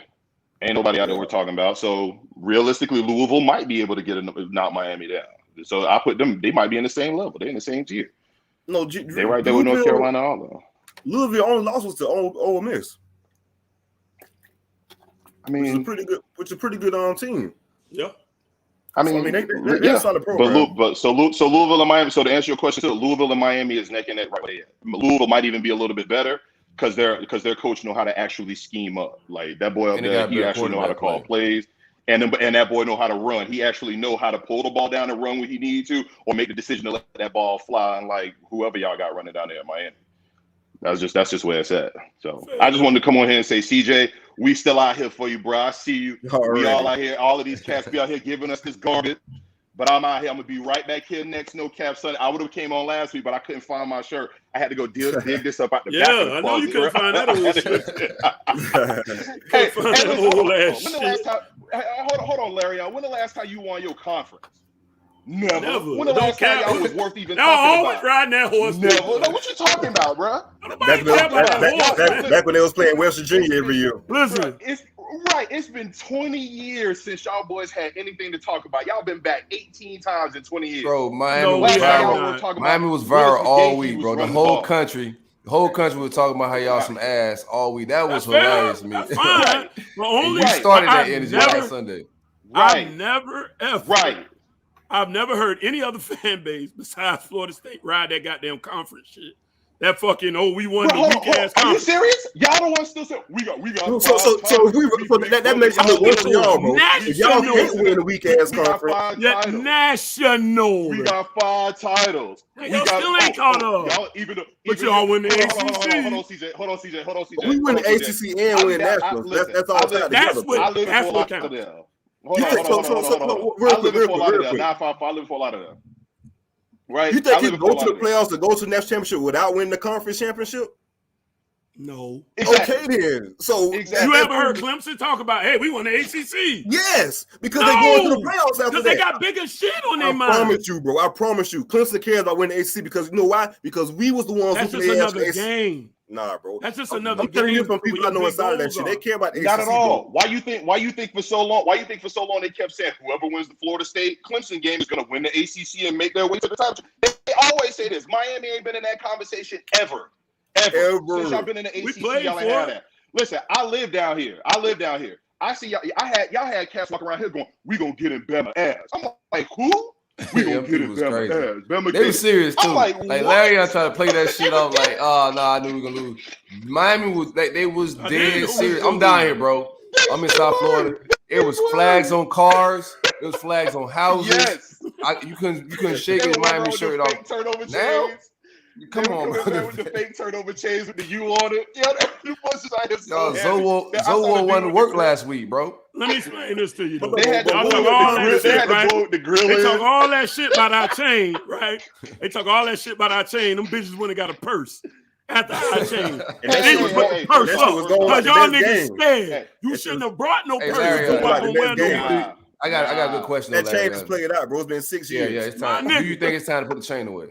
S8: Ain't nobody out there we're talking about. So realistically, Louisville might be able to knock Miami down. So I put them. They might be in the same level. They're in the same tier.
S1: No,
S8: they right there with North Carolina. Also,
S1: Louisville only loss was to Ole Miss.
S8: I mean,
S1: which is a pretty good team.
S3: Yeah.
S8: I mean,
S1: they're a solid program.
S8: But Louisville and Miami. So to answer your question, Louisville and Miami is neck and neck right there. Louisville might even be a little bit better. Because their coach know how to actually scheme up. Like that boy up there, he actually know how to call plays, and that boy know how to run. He actually know how to pull the ball down and run when he need to, or make the decision to let that ball fly. And like whoever y'all got running down there in Miami, that's just where it's at. So I just wanted to come on here and say, CJ, we still out here for you, bro. I see you. We all out here. All of these cats be out here giving us this garbage. But I'm out here. I'm gonna be right back here next No Cap Sunday. I would have came on last week, but I couldn't find my shirt. I had to go dig this up out the back of the closet.
S3: I know you couldn't find that old shit.
S8: Hold on, Larry. When the last time you won your conference? Never. When the last time y'all was worth even talking about?
S3: Always riding that horse.
S8: Never. No, what you talking about, bro?
S1: Back when they was playing West Virginia every year.
S3: Listen,
S8: it's been 20 years since y'all boys had anything to talk about. Y'all been back 18 times in 20 years.
S2: Bro, Miami was viral all week, bro. The whole country was talking about how y'all some ass all week. That was hilarious to me.
S3: Fine.
S2: We started that energy last Sunday.
S3: I've never heard any other fan base besides Florida State ride that goddamn conference shit. That fucking we won the weak ass conference.
S8: Are you serious? Y'all the ones still saying we got.
S1: That makes it look worse for y'all, bro. Y'all can't win the weak ass conference.
S3: National.
S8: We got 5 titles.
S3: Y'all still ain't caught up. But y'all win the ACC.
S8: Hold on, CJ.
S1: We win the ACC and win nationals. That's all tied together.
S8: That's what counts. Hold on. I live in Fort Lauderdale. I live in Fort Lauderdale. Right.
S1: You think you go to the playoffs to go to the next championship without winning the conference championship?
S3: No.
S1: Exactly. Okay then. So
S3: you ever heard Clemson talk about, hey, we won the ACC?
S1: Yes, because they go to the playoffs after that.
S3: Because they got bigger shit on their mind.
S1: I promise you, bro. I promise you. Clemson cares about winning the ACC because you know why? Because we was the ones
S3: who played another game.
S1: Nah, bro.
S3: That's just another game.
S1: I'm telling you from people I know inside of that shit. They care about the ACC.
S8: Not at all. Why you think for so long they kept saying whoever wins the Florida State Clemson game is gonna win the ACC and make their way to the top? They always say this. Miami ain't been in that conversation ever. Since y'all been in the ACC, y'all ain't had that. Listen, I live down here. I see y'all had cats walking around here going, we gonna get in Bama ass. I'm like, who? We gonna get in Bama ass. Bama
S2: they were serious too. Like Larry, I tried to play that shit off. Like, oh no, I knew we were gonna lose. Miami was they was dead serious. I'm down here, bro. I'm in South Florida. It was flags on cars. It was flags on houses. Yes. You couldn't shake his Miami shirt off. Now, come on, bro.
S8: With the fake turnover chains with the U on it.
S2: Zoe went to work last week, bro.
S3: Let me explain this to you. Though.
S8: They talk all
S3: that shit about our chain, right? They talk all that shit about our chain. Them bitches went and got a purse at the our chain. And they was put the purse up because y'all niggas scared. You shouldn't have brought no purse.
S2: I got a good question.
S1: That chain is playing out, bro. It's been 6 years.
S2: Yeah, it's time. Do you think it's time to put the chain away?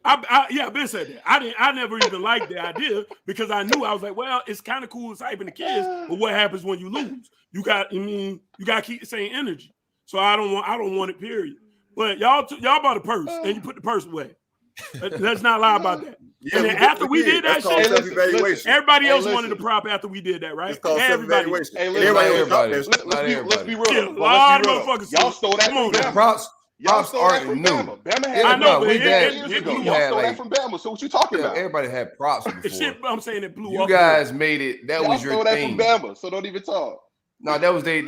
S3: I've been said that. I never even liked the idea because I knew I was like, well, it's kind of cool hyping the kids, but what happens when you lose? You got to keep the same energy. So I don't want it. Period. But y'all bought a purse and you put the purse away. Let's not lie about that.
S1: Yeah,
S3: and then after we did that shit, everybody else wanted to prop after we did that, right? Everybody.
S8: Let's be real.
S3: A lot of motherfuckers.
S8: Y'all stole that from Bama. Props aren't new. Bama had
S3: I know, but
S8: years ago. Y'all stole that from Bama. So what you talking about?
S2: Everybody had props before.
S3: The shit I'm saying it blew
S2: you
S3: up.
S2: You guys made it. That was your thing.
S8: That from Bama. So don't even talk.
S2: No, that was their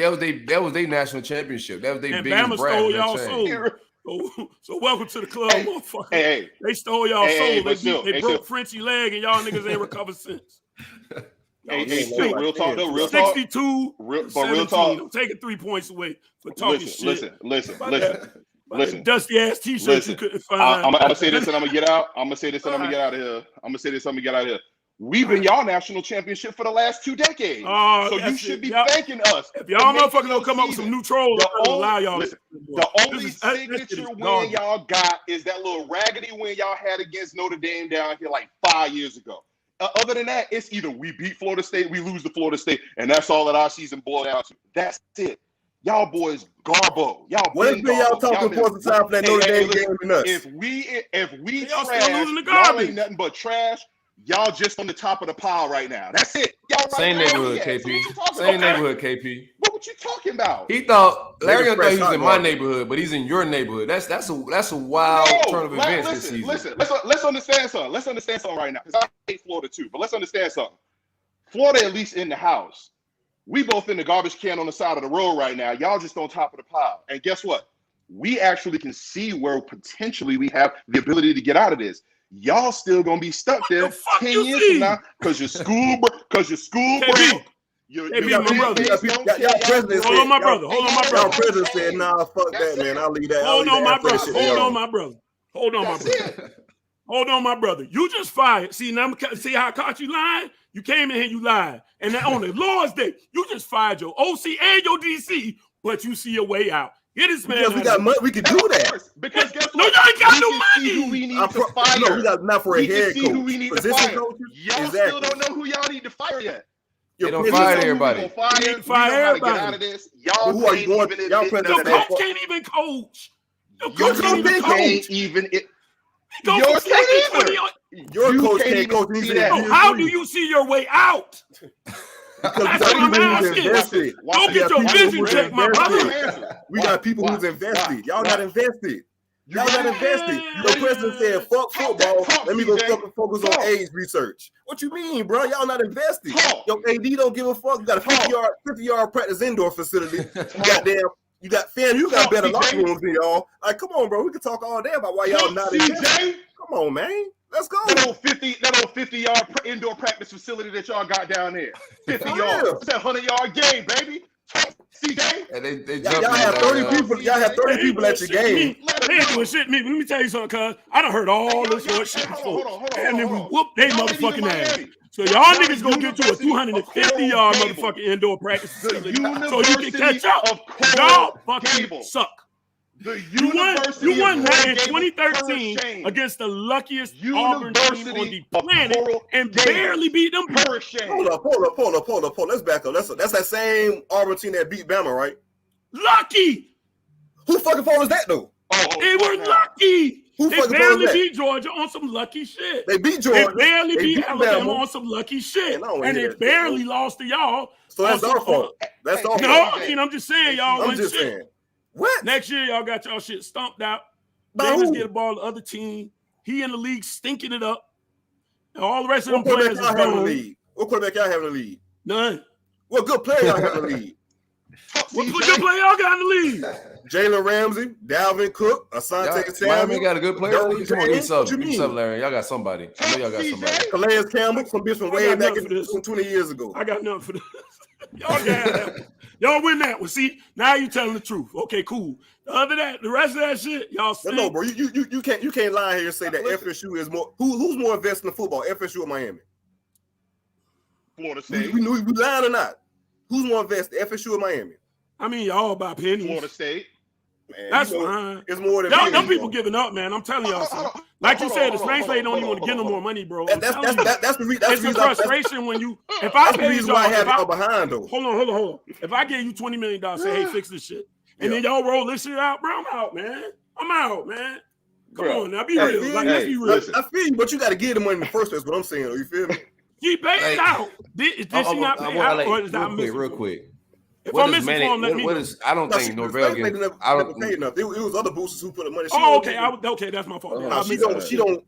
S2: national championship. That was their biggest
S3: Bama
S2: brand.
S3: stole y'all soul. So welcome to the club, motherfucker.
S8: Hey,
S3: they stole y'all soul. They broke
S8: still.
S3: Frenchie leg, and y'all niggas ain't recovered since.
S8: Real talk though. Real
S3: 62,
S8: talk. Real talk.
S3: I'm taking 3 points away for talking shit.
S8: Listen.
S3: Dusty ass t-shirts you couldn't find.
S8: I'm gonna say this and I'm gonna get out. I'm gonna say this and I'm gonna get out of here. We've been y'all national championship for the last 2 decades. So you should be thanking us.
S3: If y'all motherfuckers don't come up with some new trolls, allow y'all.
S8: The only signature win y'all got is that little raggedy win y'all had against Notre Dame down here like 5 years ago. Other than that, it's either we beat Florida State, we lose to Florida State, and that's all that our season boiled down to. That's it. Y'all boys garbo.
S1: When y'all talking points of time for that Notre Dame game and us?
S8: If we trash, y'all ain't nothing but trash. Y'all just on the top of the pile right now. That's it. Y'all right
S2: Same neighborhood, KP. Same neighborhood, KP.
S8: What you talking about?
S2: He thought Larry thought he was in my neighborhood, but he's in your neighborhood. That's a wild turn of events this season.
S8: Listen, let's understand something. Let's understand something right now, because I hate Florida too. But let's understand something. Florida at least in the house. We both in the garbage can on the side of the road right now. Y'all just on top of the pile. And guess what? We actually can see where potentially we have the ability to get out of this. Y'all still gonna be stuck there 10 years from now because your school broke.
S3: Hold on, my brother.
S1: Y'all president said, nah, fuck that, man. I'll leave that.
S3: Hold on, my brother. You just fired. See how I caught you lying? You came in here, you lied. And then on the Lord's Day, you just fired your OC and your DC, but you see a way out. Get this man.
S1: Because we got money, we can do that.
S8: Because guess
S3: no,
S8: what?
S3: y'all ain't got no money.
S8: Who we need to fire.
S1: No, we got not for a head coach.
S8: Who we need to fire. Y'all still don't know who y'all need to fire yet.
S2: They don't fire everybody.
S3: Fire everybody.
S8: Out of this. Y'all
S1: who are you going? Y'all
S3: your coach can't even coach.
S8: Your coach can't even.
S1: Your coach can't coach.
S3: How do you see your way out? That's what I'm asking. Don't get your vision checked, my brother.
S1: We got people who's invested. Y'all not invested. Y'all not invested. The president said, fuck football. Let me go fucking focus on AIDS research. What you mean, bro? Y'all not invested. Yo, AD don't give a fuck. You got a 50-yard practice indoor facility. You got better locker rooms than y'all. Like, come on, bro. We can talk all day about why y'all not invested. Come on, man. Let's go.
S8: That old 50-yard indoor practice facility that y'all got down there. 50 yards. It's that 100-yard game, baby. CJ.
S1: Y'all have 30 people. Y'all have 30 people at your game.
S3: They ain't doing shit. Let me tell you something, cuz I done heard all this shit before. And then we whoop they motherfucking ass. So y'all niggas gonna get to a 250-yard motherfucking indoor practice facility so you can catch up. Y'all fucking suck. You won that in 2013 against the luckiest Auburn team on the planet and barely beat them.
S1: Hold up. Let's back up. That's that same Auburn team that beat Bama, right?
S3: Lucky.
S1: Who fucking fault is that though?
S3: They were lucky.
S1: Who
S3: they barely beat Georgia on some lucky shit.
S1: They beat Georgia.
S3: They barely beat Alabama on some lucky shit. And they barely lost to y'all.
S1: So that's our fault. That's our fault.
S3: No, I mean, I'm just saying y'all
S1: I'm
S3: went
S1: just
S3: shit.
S1: saying. What?
S3: Next year, y'all got y'all shit stumped out. Davis get the ball to the other team. He in the league stinking it up. And all the rest of them players is gone.
S1: What quarterback y'all have in the league?
S3: None.
S1: What good player y'all have in the league?
S3: What good player y'all got in the league?
S1: Jalen Ramsey, Dalvin Cook, Asante Samuel.
S2: Miami got a good player. Come on, give me something, Larry. Y'all got somebody. I know y'all got somebody.
S1: Calais Campbell, some bitch from way back from 20 years ago.
S3: I got nothing for this. Y'all got that one. Y'all win that one. See, now you telling the truth. Okay, cool. The rest of that shit, y'all stink.
S1: No, bro. You can't lie here and say that FSU is more. Who's more invested in football, FSU or Miami?
S8: Florida State.
S1: We lying or not? Who's more invested, FSU or Miami?
S3: I mean, y'all by pennies.
S8: Florida State.
S1: Man,
S3: That's fine.
S1: It's more than
S3: them people giving up, man. I'm telling y'all something. Like you said, the Spanx lady don't even want to give no more money, bro.
S1: That's the reason.
S3: It's the frustration when you. If I paid y'all,
S1: I have y'all behind though.
S3: Hold on. If I gave you $20 million, say, hey, fix this shit, and then y'all roll this shit out, bro, I'm out, man. Come on, now be real. Let's be real.
S1: I feel you, but you got to give the money in the first place. What I'm saying, you feel me?
S3: She paid it out. Did she not pay out, or is that
S2: real quick?
S3: If I'm misinformed, let me know.
S2: I don't think Norvell
S1: never paid enough. It was other boosters who put the money.
S3: Okay, that's my fault.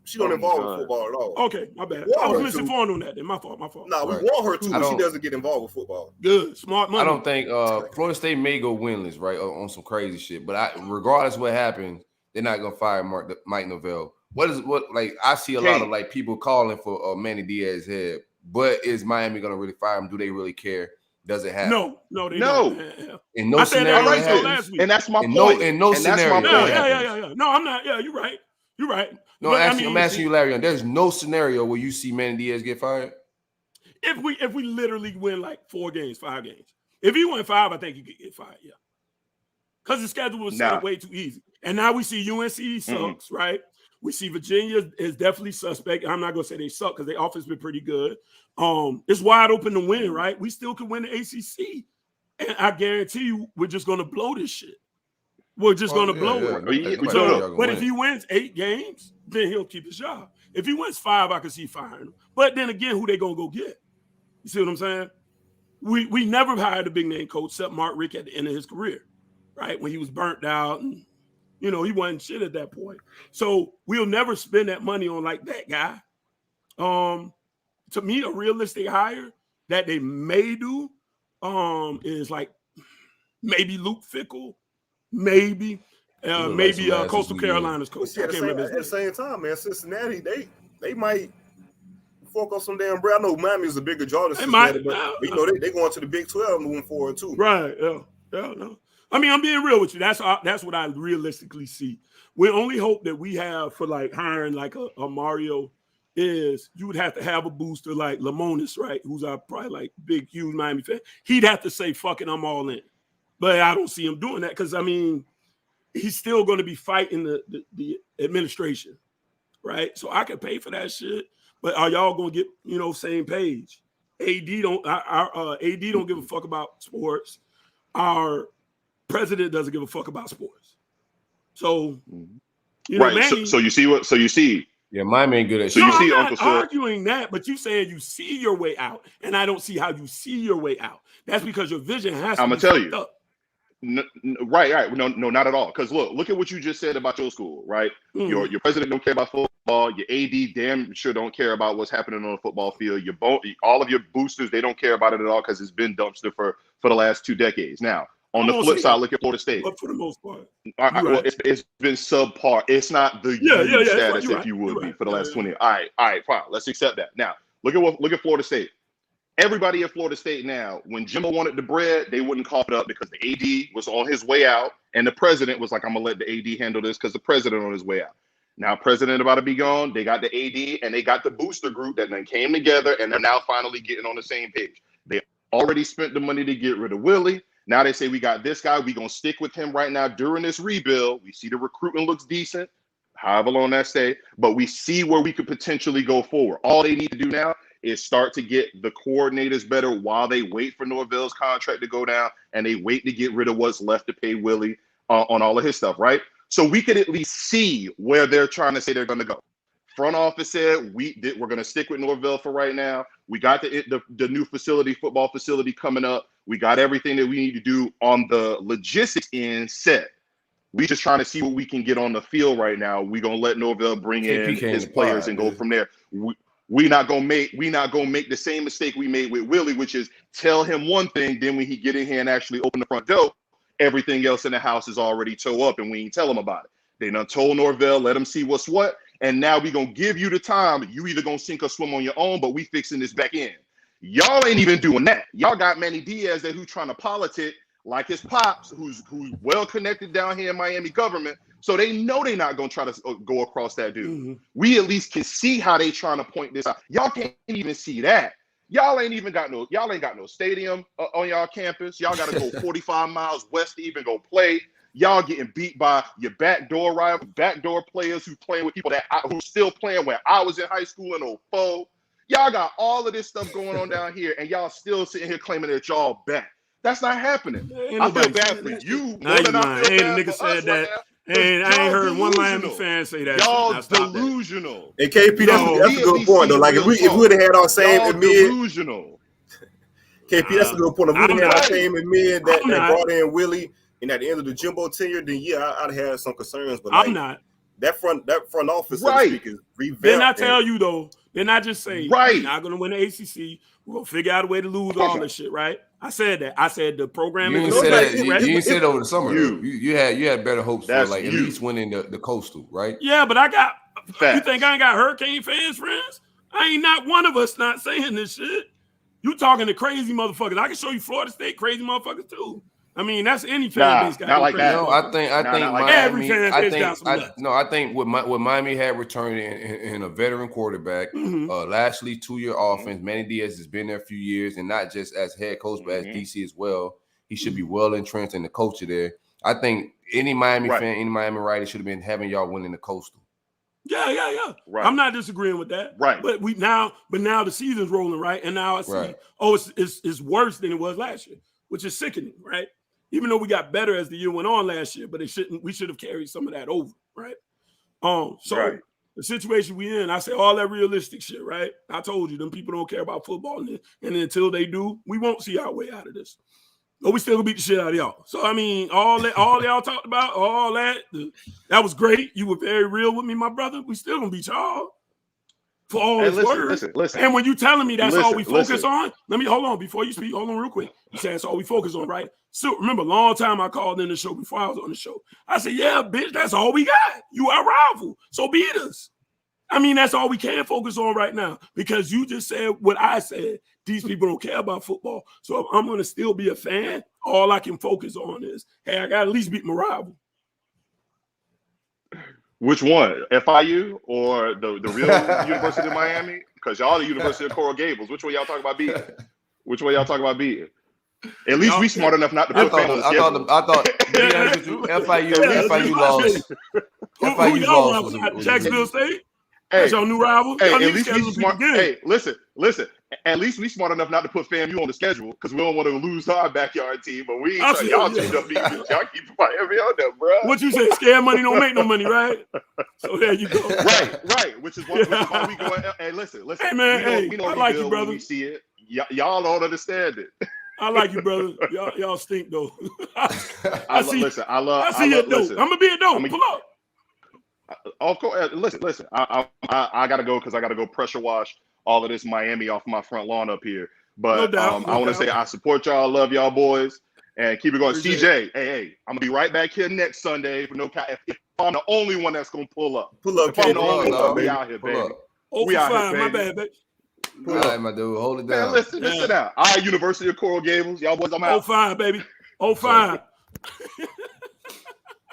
S1: She don't involve with football at all.
S3: Okay, my bad. I was misinformed on that. Then my fault.
S1: No, we want her to, but she doesn't get involved with football.
S3: Good, smart money.
S2: I don't think Florida State may go winless, right, on some crazy shit. But regardless of what happens, they're not gonna fire Mike Norvell. I see a lot of like people calling for Manny Diaz's head, but is Miami gonna really fire him? Do they really care? Does it happen?
S3: No, they don't.
S2: In no scenario,
S3: last week.
S8: And that's my point.
S2: In no scenario.
S3: Yeah. No, I'm not. Yeah, you're right.
S2: No, I'm asking you, Larry. There's no scenario where you see Manny Diaz get fired.
S3: If we literally win like 5 games. If he won 5, I think he could get fired. Yeah, because the schedule was set up way too easy. And now we see UNC sucks, right? We see Virginia is definitely suspect. I'm not gonna say they suck because their offense been pretty good. It's wide open to win, right? We still could win the ACC, and I guarantee you, we're just gonna blow this shit. We're just gonna blow it. But if he wins 8 games, then he'll keep his job. If he wins 5, I can see firing him. But then again, who they gonna go get? You see what I'm saying? We never hired a big name coach except Mark Richt at the end of his career, right? When he was burnt out and he wasn't shit at that point. So we'll never spend that money on like that guy. To me, a realistic hire that they may do is like maybe Luke Fickell, maybe Coastal Carolina's coach.
S1: At the same time, man, Cincinnati they might focus some damn bread. I know Miami is a bigger draw than Cincinnati, but they going to the Big 12 moving forward too.
S3: Right? Yeah. No. I mean, I'm being real with you. That's what I realistically see. We only hope that we have for like hiring like a Mario is you would have to have a booster like Lamonis, right? Who's probably like big, huge Miami fan. He'd have to say, fuck it, I'm all in. But I don't see him doing that because, I mean, he's still going to be fighting the administration, right? So I can pay for that shit. But are y'all going to get, same page? AD don't give a fuck about sports. Our president doesn't give a fuck about sports. So,
S8: Manny, so you see.
S2: Yeah, Miami ain't good at
S8: shit.
S3: So you see, I'm not arguing that, but you saying you see your way out, and I don't see how you see your way out. That's because your vision has to.
S8: I'm gonna tell you. No, right. No, not at all. Because look at what you just said about your school, right? Mm. Your president don't care about football. Your AD damn sure don't care about what's happening on the football field. All of your boosters, they don't care about it at all because it's been dumpster for the last 2 decades. Now, on the flip side, look at Florida State.
S3: But for the most part,
S8: it's been subpar. It's not the status if you would be for the last 20. All right, fine. Let's accept that. Now, look at Florida State. Everybody at Florida State now, when Jimbo wanted the bread, they wouldn't cough it up because the AD was on his way out, and the president was like, "I'm gonna let the AD handle this" because the president on his way out. Now, president about to be gone. They got the AD and they got the booster group that then came together, and they're now finally getting on the same page. They already spent the money to get rid of Willie. Now they say we got this guy. We're going to stick with him right now during this rebuild. We see the recruitment looks decent, however long that stay, but we see where we could potentially go forward. All they need to do now is start to get the coordinators better while they wait for Norvell's contract to go down and they wait to get rid of what's left to pay Willie on all of his stuff, right? So we could at least see where they're trying to say they're going to go. Front office said we're going to stick with Norvell for right now. We got the new football facility coming up. We got everything that we need to do on the logistics end set. We just trying to see what we can get on the field right now. We're gonna let Norvell bring in his players and go from there. We not gonna make the same mistake we made with Willie, which is tell him one thing, then when he get in here and actually open the front door, everything else in the house is already toe up and we ain't tell him about it. They done told Norvell, let him see what's what. And now we gonna give you the time. You either gonna sink or swim on your own, but we fixing this back end. Y'all ain't even doing that. Y'all got Manny Diaz there who's trying to politic like his pops, who's well connected down here in Miami government. So they know they're not gonna try to go across that dude. Mm-hmm. We at least can see how they trying to point this out. Y'all can't even see that. Y'all ain't got no stadium on y'all campus. Y'all got to go 45 miles west to even go play. Y'all getting beat by your backdoor rival, backdoor players who playing with people who still playing when I was in high school in 04. Y'all got all of this stuff going on down here, and y'all still sitting here claiming that y'all back. That's not happening. I feel bad for you more than I feel bad for us right now.
S3: I ain't heard one Miami fan say that.
S8: Y'all delusional.
S1: Hey, KP, that's a good point, though. Like, if we'd have had our same mid,
S8: delusional.
S1: KP, that's a good point. If we'd have had our same mid that brought in Willie, and at the end of the Jimbo tenure, then yeah, I'd have some concerns. But
S3: I'm not.
S1: That front office,
S8: right?
S1: So to speak, is revamped.
S3: Then I tell you though, then I just say,
S8: right,
S3: we're not gonna win the ACC. We're gonna figure out a way to lose all this shit, right? I said that. I said the program.
S2: You didn't say that. You didn't say it over the summer. You had better hopes for like at least winning the Coastal, right?
S3: Yeah, but I got.
S8: Facts.
S3: You think I ain't got Hurricane fans, friends? I ain't not one of us not saying this shit. You talking to crazy motherfuckers? I can show you Florida State crazy motherfuckers too. I mean, that's any fan base.
S8: Not like that.
S2: No, I think
S8: like
S3: every fan base got some nuts.
S2: I think what Miami had returned in a veteran quarterback, Lashley 2-year offense. Manny Diaz has been there a few years, and not just as head coach, but as DC as well. He should be well entrenched in the culture there. I think any Miami fan, any Miami writer should have been having y'all winning the Coastal.
S3: Yeah.
S8: Right.
S3: I'm not disagreeing with that.
S8: Right.
S3: But now the season's rolling, right? And now I see, it's worse than it was last year, which is sickening, right? Even though we got better as the year went on last year, but we should have carried some of that over, right? The situation we in, I say all that realistic shit, right? I told you, them people don't care about football, and until they do, we won't see our way out of this. But we still gonna beat the shit out of y'all. So I mean, all y'all talked about, all that was great. You were very real with me, my brother. We still gonna beat y'all for all this words.
S8: Listen.
S3: And when you telling me that's all we focus on, let me hold on before you speak. Hold on real quick. You say that's all we focus on, right? So remember, long time I called in the show before I was on the show. I said, yeah, bitch, that's all we got. You our rival, so beat us. I mean, that's all we can focus on right now because you just said what I said. These people don't care about football. So if I'm going to still be a fan, all I can focus on is, hey, I got to at least beat my rival.
S8: Which one? FIU or the real University of Miami? Because y'all the University of Coral Gables. Which one y'all talking about beating? At least we smart enough not to put fans on the schedule.
S2: I thought FIU lost.
S3: FIU lost. Jacksonville State? That's your new rival?
S8: Hey, at least we smart. Hey, listen. At least we smart enough not to put FAMU on the schedule because we don't want to lose our backyard team. But we ain't y'all team up beating y'all keep Miami on them, bro.
S3: What you say? Scared money don't make no money, right? So there you go.
S8: Right. Which is why we go. Hey, listen.
S3: Hey man, I like you, brother.
S8: We see it. Y'all don't understand it.
S3: I like you, brother. Y'all stink though.
S8: I see it though.
S3: I'm gonna be a dope. Pull up.
S8: Of course, listen. I gotta go because I gotta go pressure wash all of this Miami off my front lawn up here. But I want to say I support y'all, love y'all boys, and keep it going. CJ, hey, I'm gonna be right back here next Sunday for no. If I'm the only one that's gonna pull up, if I'm the only one, we out here, baby.
S3: We out here, baby. My bad, baby.
S2: All right, my dude, hold it down.
S8: Man, listen out. All right, University of Coral Gables, y'all boys, I'm out.
S3: 05, baby. 05.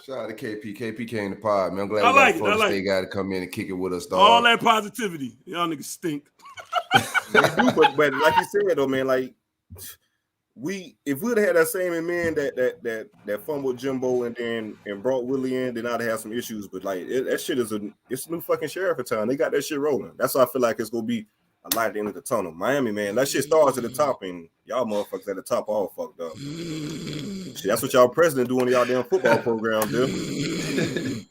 S2: Shout out to KP. KP came to pod, man. I'm glad
S3: we got a
S2: Florida State guy to come in and kick it with us, dog.
S3: All that positivity. Y'all niggas stink.
S1: They do, but like you said though, man, like if we'd have had that same man that fumbled Jimbo and brought Willie in, then I'd have some issues. But like that shit it's a new fucking sheriff in town. They got that shit rolling. That's why I feel like it's gonna be a light at the end of the tunnel. Miami, man, that shit starts at the top, and y'all motherfuckers at the top all fucked up. Shit, that's what y'all president doing to y'all damn football program, dude.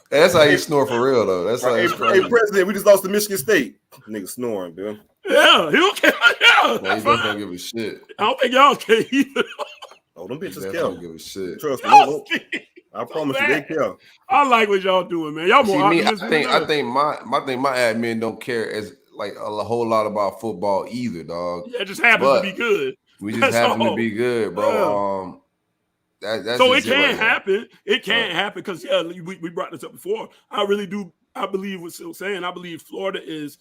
S2: That's how you snore for real, though. That's how.
S1: Hey, president, we just lost to Michigan State. Nigga snoring, dude.
S3: Yeah, he don't care. Yeah,
S2: no, he don't give a shit.
S3: I don't think y'all care either.
S1: Oh, them bitches care.
S2: Don't give a shit.
S1: Trust me. No, I promise you, they care.
S3: I like what y'all doing, man. Y'all more.
S2: See, I think my admin don't care as like a whole lot about football either, dog.
S3: Yeah, it just happens to be good.
S2: We just happen to be good, bro. That's
S3: so it can't happen. It can't happen because we brought this up before. I really do. I believe what Silk's saying. I believe Florida is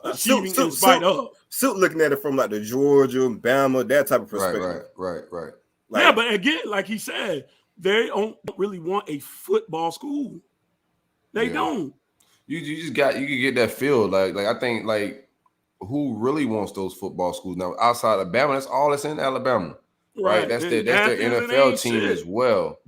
S3: achieving in spite of.
S1: Silk looking at it from like the Georgia, Bama, that type of perspective.
S2: Right.
S3: Like, yeah, but again, like he said, they don't really want a football school. They don't.
S2: You can get that feel. Like I think like who really wants those football schools now outside of Alabama? That's all that's in Alabama. Right. That's their NFL team as well.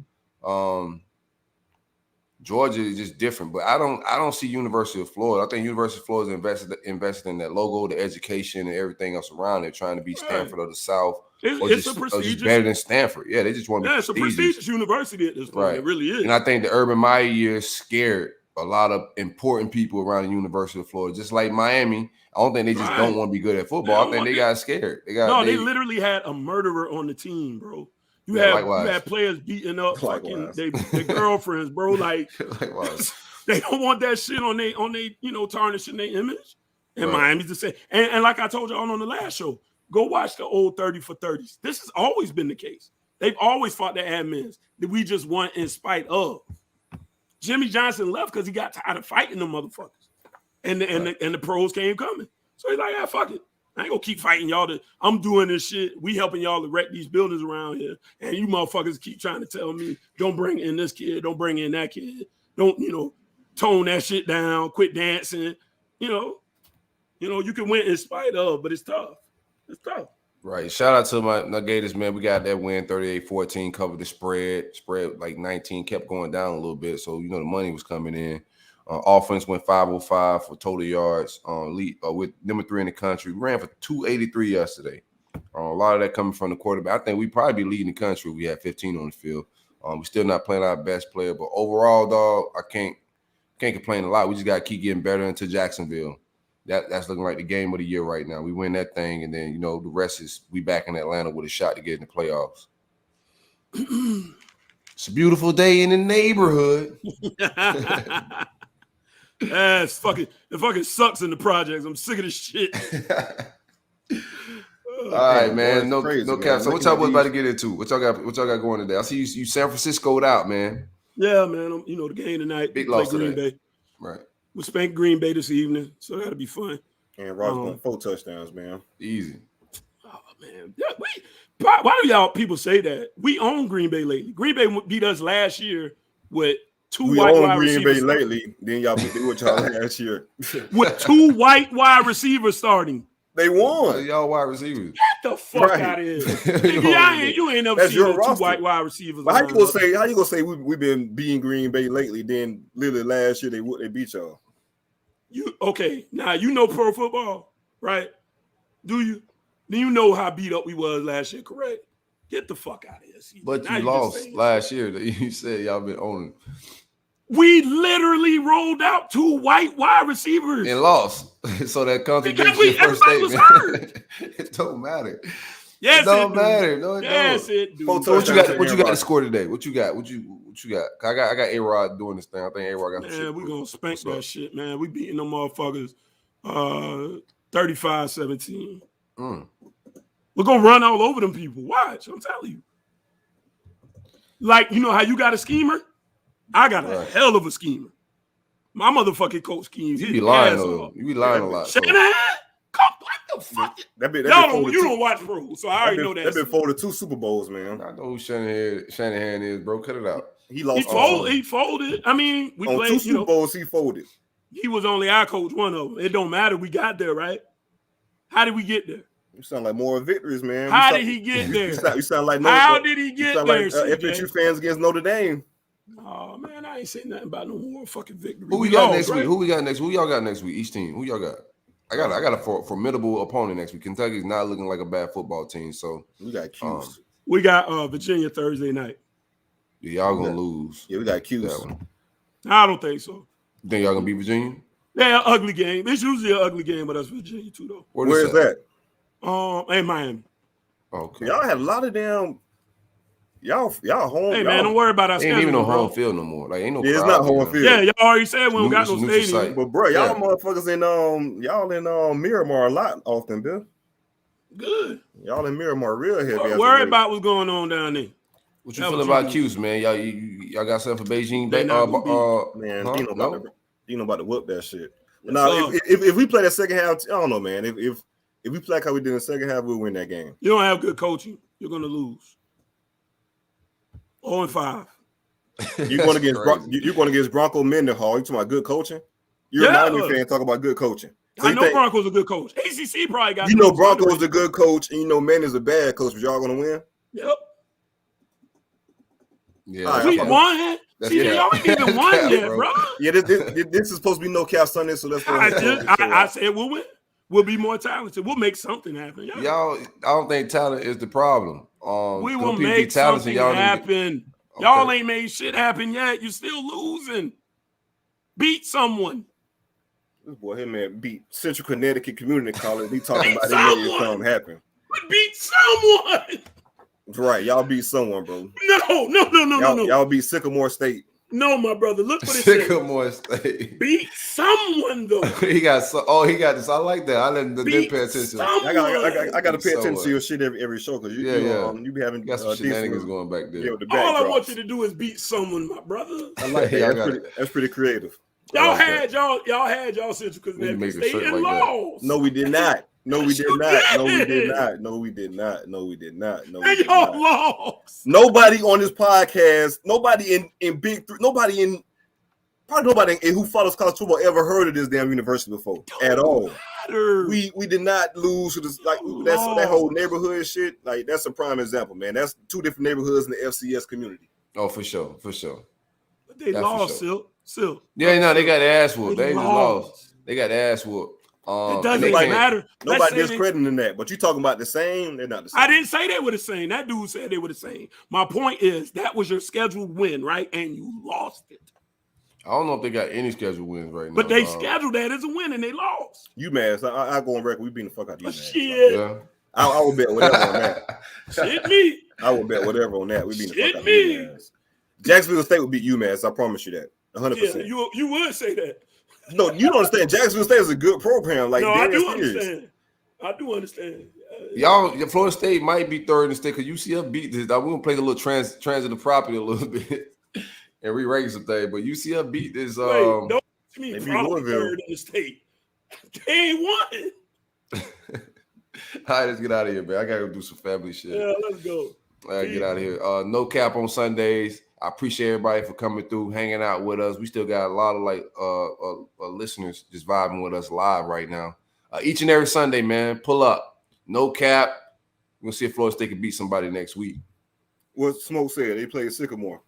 S2: Georgia is just different, but I don't see University of Florida. I think University of Florida is invested in that logo, the education, and everything else around it, trying to be Stanford of the South.
S3: It's a prestigious,
S2: or just better than Stanford. Yeah, they just want to be
S3: it's a prestigious university at this point.
S2: Right.
S3: It really is.
S2: And I think the Urban Meyer years scared a lot of important people around the University of Florida, just like Miami. I don't think they just don't want to be good at football. I think they got scared. They
S3: literally had a murderer on the team, bro. You had players beating up fucking their girlfriends, bro. Like they don't want that shit on they tarnishing their image. And Miami's the same. And like I told y'all on the last show, go watch the old 30 for 30s. This has always been the case. They've always fought the admins that we just won in spite of. Jimmy Johnson left because he got tired of fighting them motherfuckers. And the pros came coming. So he's like, fuck it. I ain't gonna keep fighting y'all. I'm doing this shit. We helping y'all to wreck these buildings around here. And you motherfuckers keep trying to tell me, don't bring in this kid, don't bring in that kid. Don't, tone that shit down, quit dancing. You can win in spite of, but it's tough. It's tough.
S2: Right. Shout out to my Gators, man. We got that win 38-14, covered the spread. Spread like 19, kept going down a little bit. So, the money was coming in. Offense went 505 for total yards. Lead with number 3 in the country. We ran for 283 yesterday. A lot of that coming from the quarterback. I think we probably be leading the country. We had 15 on the field. We're still not playing our best player, but overall, dog, I can't complain a lot. We just got to keep getting better into Jacksonville. That's looking like the game of the year right now. We win that thing, and then the rest is we back in Atlanta with a shot to get in the playoffs. It's a beautiful day in the neighborhood.
S3: It fucking sucks in the projects. I'm sick of this shit.
S2: All right, man. No cap. So what y'all was about to get into? What y'all got going today? I see you San Francisco'd out, man.
S3: Yeah, man. The game tonight.
S2: Big loss
S3: Green Bay.
S2: Right.
S3: We'll spank Green Bay this evening, so that'll be fun.
S1: And Ross going 4 touchdowns, man.
S2: Easy.
S3: Oh man. Yeah, why do y'all people say that? We own Green Bay lately. Green Bay beat us last year with 2 white wide receivers.
S1: We own Green Bay lately. Then y'all beat with y'all last year.
S3: With 2 white wide receivers starting.
S1: They won.
S2: Y'all wide receivers.
S3: Get the fuck out of here. You ain't never seen 2 white wide receivers.
S1: But how you gonna say we've been beating Green Bay lately? Then literally last year they beat y'all. Now you know pro football, right? Do you? Then you know how beat up we was last year, correct? Get the fuck out of here. CJ.
S2: But you lost last year. You said y'all been owning.
S3: We literally rolled out 2 white wide receivers
S2: and lost. So that contradicts your first statement. It don't matter.
S3: Yes,
S2: it don't matter. No, it
S3: yes,
S2: don't.
S3: It do.
S2: So what you got to score today? What you got? What you got? I got A-Rod doing this thing. I think A-Rod got the shit.
S3: Man, we gonna spank that shit, man. We beating them motherfuckers 35-17. We're gonna run all over them people. Watch, I'm telling you. Like, how you got a schemer? I got a hell of a schemer. My motherfucking coach schemes.
S2: You be lying though. You be lying a lot.
S3: Shanahan? What the fuck? You don't watch pro, so I already know that.
S1: That been 4 to 2 Super Bowls, man.
S2: I know who Shanahan is, bro. Cut it out.
S1: He lost.
S3: He folded. I mean, we
S1: on
S3: played
S1: 2 Super Bowls. He folded.
S3: He was only our coach, one of them. It don't matter. We got there, right? How did we get there?
S1: You sound like more victories, man.
S3: How did he get there?
S1: You sound like
S3: how did he get there?
S1: Like, FSU fans against Notre Dame.
S3: Oh man, I ain't saying nothing about no more fucking victory.
S2: Who we got next week? Who y'all got next week? Each team. Who y'all got? I got a formidable opponent next week. Kentucky's not looking like a bad football team, so
S1: we got Q's.
S3: We got Virginia Thursday night.
S2: Yeah, y'all gonna lose.
S1: Yeah, we got Q's.
S3: That one. I don't think so.
S2: You think y'all gonna beat Virginia?
S3: Yeah, ugly game. It's usually an ugly game, but that's Virginia too, though.
S1: Where is that?
S3: In Miami.
S2: Okay.
S1: Y'all had a lot of damn. Y'all home.
S3: Hey man, don't worry about our schedule.
S2: Ain't even no home field no more. Like ain't no.
S1: Yeah, it's not home field.
S3: Yeah, y'all already said we don't got no stadium.
S1: But bro, y'all motherfuckers in Miramar a lot often, Bill.
S3: Good.
S1: Y'all in Miramar real heavy.
S3: Worry about what's going on down there.
S2: What you feeling about Q's, man? Y'all got something for Beijing?
S1: Man, you know about to whoop that shit. But now, if we play that second half, I don't know, man. If we play like how we did in the second half, we'll win that game.
S3: You don't have good coaching. You're gonna lose. 0-5.
S1: You're going against Bronco Mendenhall. You talking about good coaching? You're a Miami fan. Talk about good coaching. So
S3: I know Bronco's a good coach. ACC probably got.
S1: You know Bronco's a good coach, and you know Menden's a bad coach. But y'all gonna win?
S3: Yep.
S2: Yeah,
S3: We won. See, y'all ain't even won yet, bro.
S1: Yeah, this is supposed to be no cap Sunday, so let's go.
S3: I said we'll win. We'll be more talented. We'll make something happen.
S2: Y'all, I don't think talent is the problem.
S3: We will make something happen. Y'all ain't made shit happen yet. You still losing. Beat someone.
S1: This boy here, man, beat Central Connecticut Community College. He talking about they made something happen.
S3: We beat someone.
S1: Right, y'all beat someone, bro.
S3: No.
S1: Y'all beat Sycamore State.
S3: No, my brother. Look what it
S2: Sycamore State.
S3: Beat someone though.
S2: he got this. I like that. I didn't pay attention.
S1: I got to pay attention to your shit every show because you be having
S2: some shenanigans going back there.
S3: All I want you to do is beat someone, my brother.
S1: I like that. That's pretty creative.
S3: Y'all had y'all Central Connecticut State and lost.
S1: No, we did not. No, we did not. No, we did not. No, we did not. No, we did not. No,
S3: and y'all lost.
S1: Nobody on this podcast, nobody in Big Three, nobody who follows college football ever heard of this damn university before at all. We did not lose to this, like that whole neighborhood shit. Like that's a prime example, man. That's two different neighborhoods in the FCS community.
S2: Oh, for sure.
S3: But they lost, Silk.
S2: Yeah, no, they got the ass whooped. They just lost. They got the ass whooped.
S3: It doesn't matter.
S1: Nobody discrediting that, but you talking about the same? They're not the same.
S3: I didn't say they were the same. That dude said they were the same. My point is that was your scheduled win, right? And you lost it.
S2: I don't know if they got any scheduled wins right now.
S3: But they scheduled that as a win and they lost.
S1: UMass, I go on record. We beating the fuck out of UMass.
S3: Shit.
S2: Yeah.
S1: I will bet whatever on that.
S3: Shit me.
S1: I will bet whatever on that. We beating the fuck out of UMass. Jacksonville State will beat UMass. I promise you that. 100%.
S3: Yeah, you would say that.
S1: No, you don't understand. Jacksonville State is a good program. Like,
S3: no, I do understand. I do understand.
S2: Y'all, Florida State might be third in the state because UCF beat this. I'm gonna play the little transitive property a little bit and re-rank some things. But UCF beat this.
S3: Don't me probably third in the state. They ain't won.
S2: All right, let's get out of here, man. I gotta go do some family shit.
S3: Yeah, let's go.
S2: All right, get out of here. No cap on Sundays. I appreciate everybody for coming through, hanging out with us. We still got a lot of listeners just vibing with us live right now. Each and every Sunday, man, pull up. No cap. We're gonna see if Florida State can beat somebody next week.
S1: What Smoke said, they played Sycamore.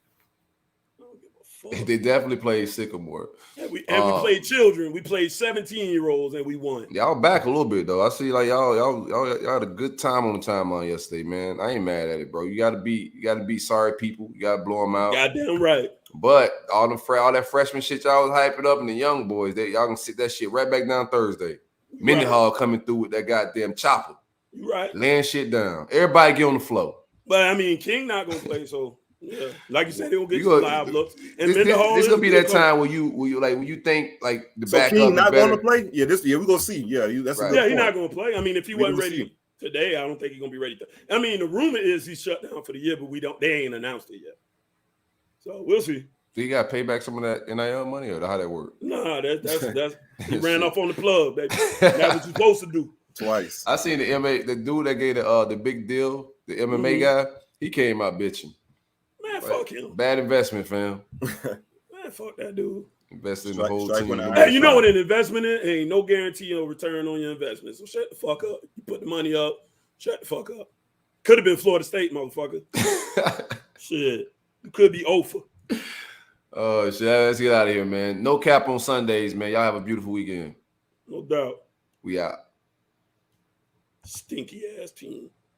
S2: They definitely played Sycamore.
S3: And we played children. We played 17-year-olds and we won.
S2: Y'all back a little bit though. I see like y'all had a good time on the timeline yesterday, man. I ain't mad at it, bro. You gotta be sorry people. You gotta blow them out.
S3: Goddamn right.
S2: But all that freshman shit y'all was hyping up and the young boys, y'all can sit that shit right back down Thursday. Mendenhall coming through with that goddamn chopper.
S3: You right.
S2: Laying shit down. Everybody get on the floor.
S3: But I mean, King not gonna play, so yeah. Like you said, they will get some live looks. And
S2: this gonna be that time when you think like the
S1: so
S2: back
S1: King not going to play. Yeah, we're gonna see. Yeah, that's right.
S3: He's not gonna play. I mean, if he wasn't ready today, I don't think he's gonna be ready. I mean, the rumor is he's shut down for the year, but they ain't announced it yet. So we'll see.
S2: Do you got to pay back some of that NIL money, or how that work?
S3: Nah, that's he ran off on the plug, baby. That's what you're supposed to do.
S1: Twice.
S2: I seen the dude that gave the big deal, the MMA guy. He came out bitching.
S3: Man, fuck him.
S2: Bad investment, fam.
S3: Man, fuck that dude.
S2: Invested in the whole team.
S3: Hey, you know what an investment is? Ain't no guarantee of return on your investment. So shut the fuck up. You put the money up. Shut the fuck up. Could have been Florida State, motherfucker. Shit. You could be Ofa.
S2: Oh, shit. Let's get out of here, man. No cap on Sundays, man. Y'all have a beautiful weekend.
S3: No doubt.
S2: We out.
S3: Stinky ass team.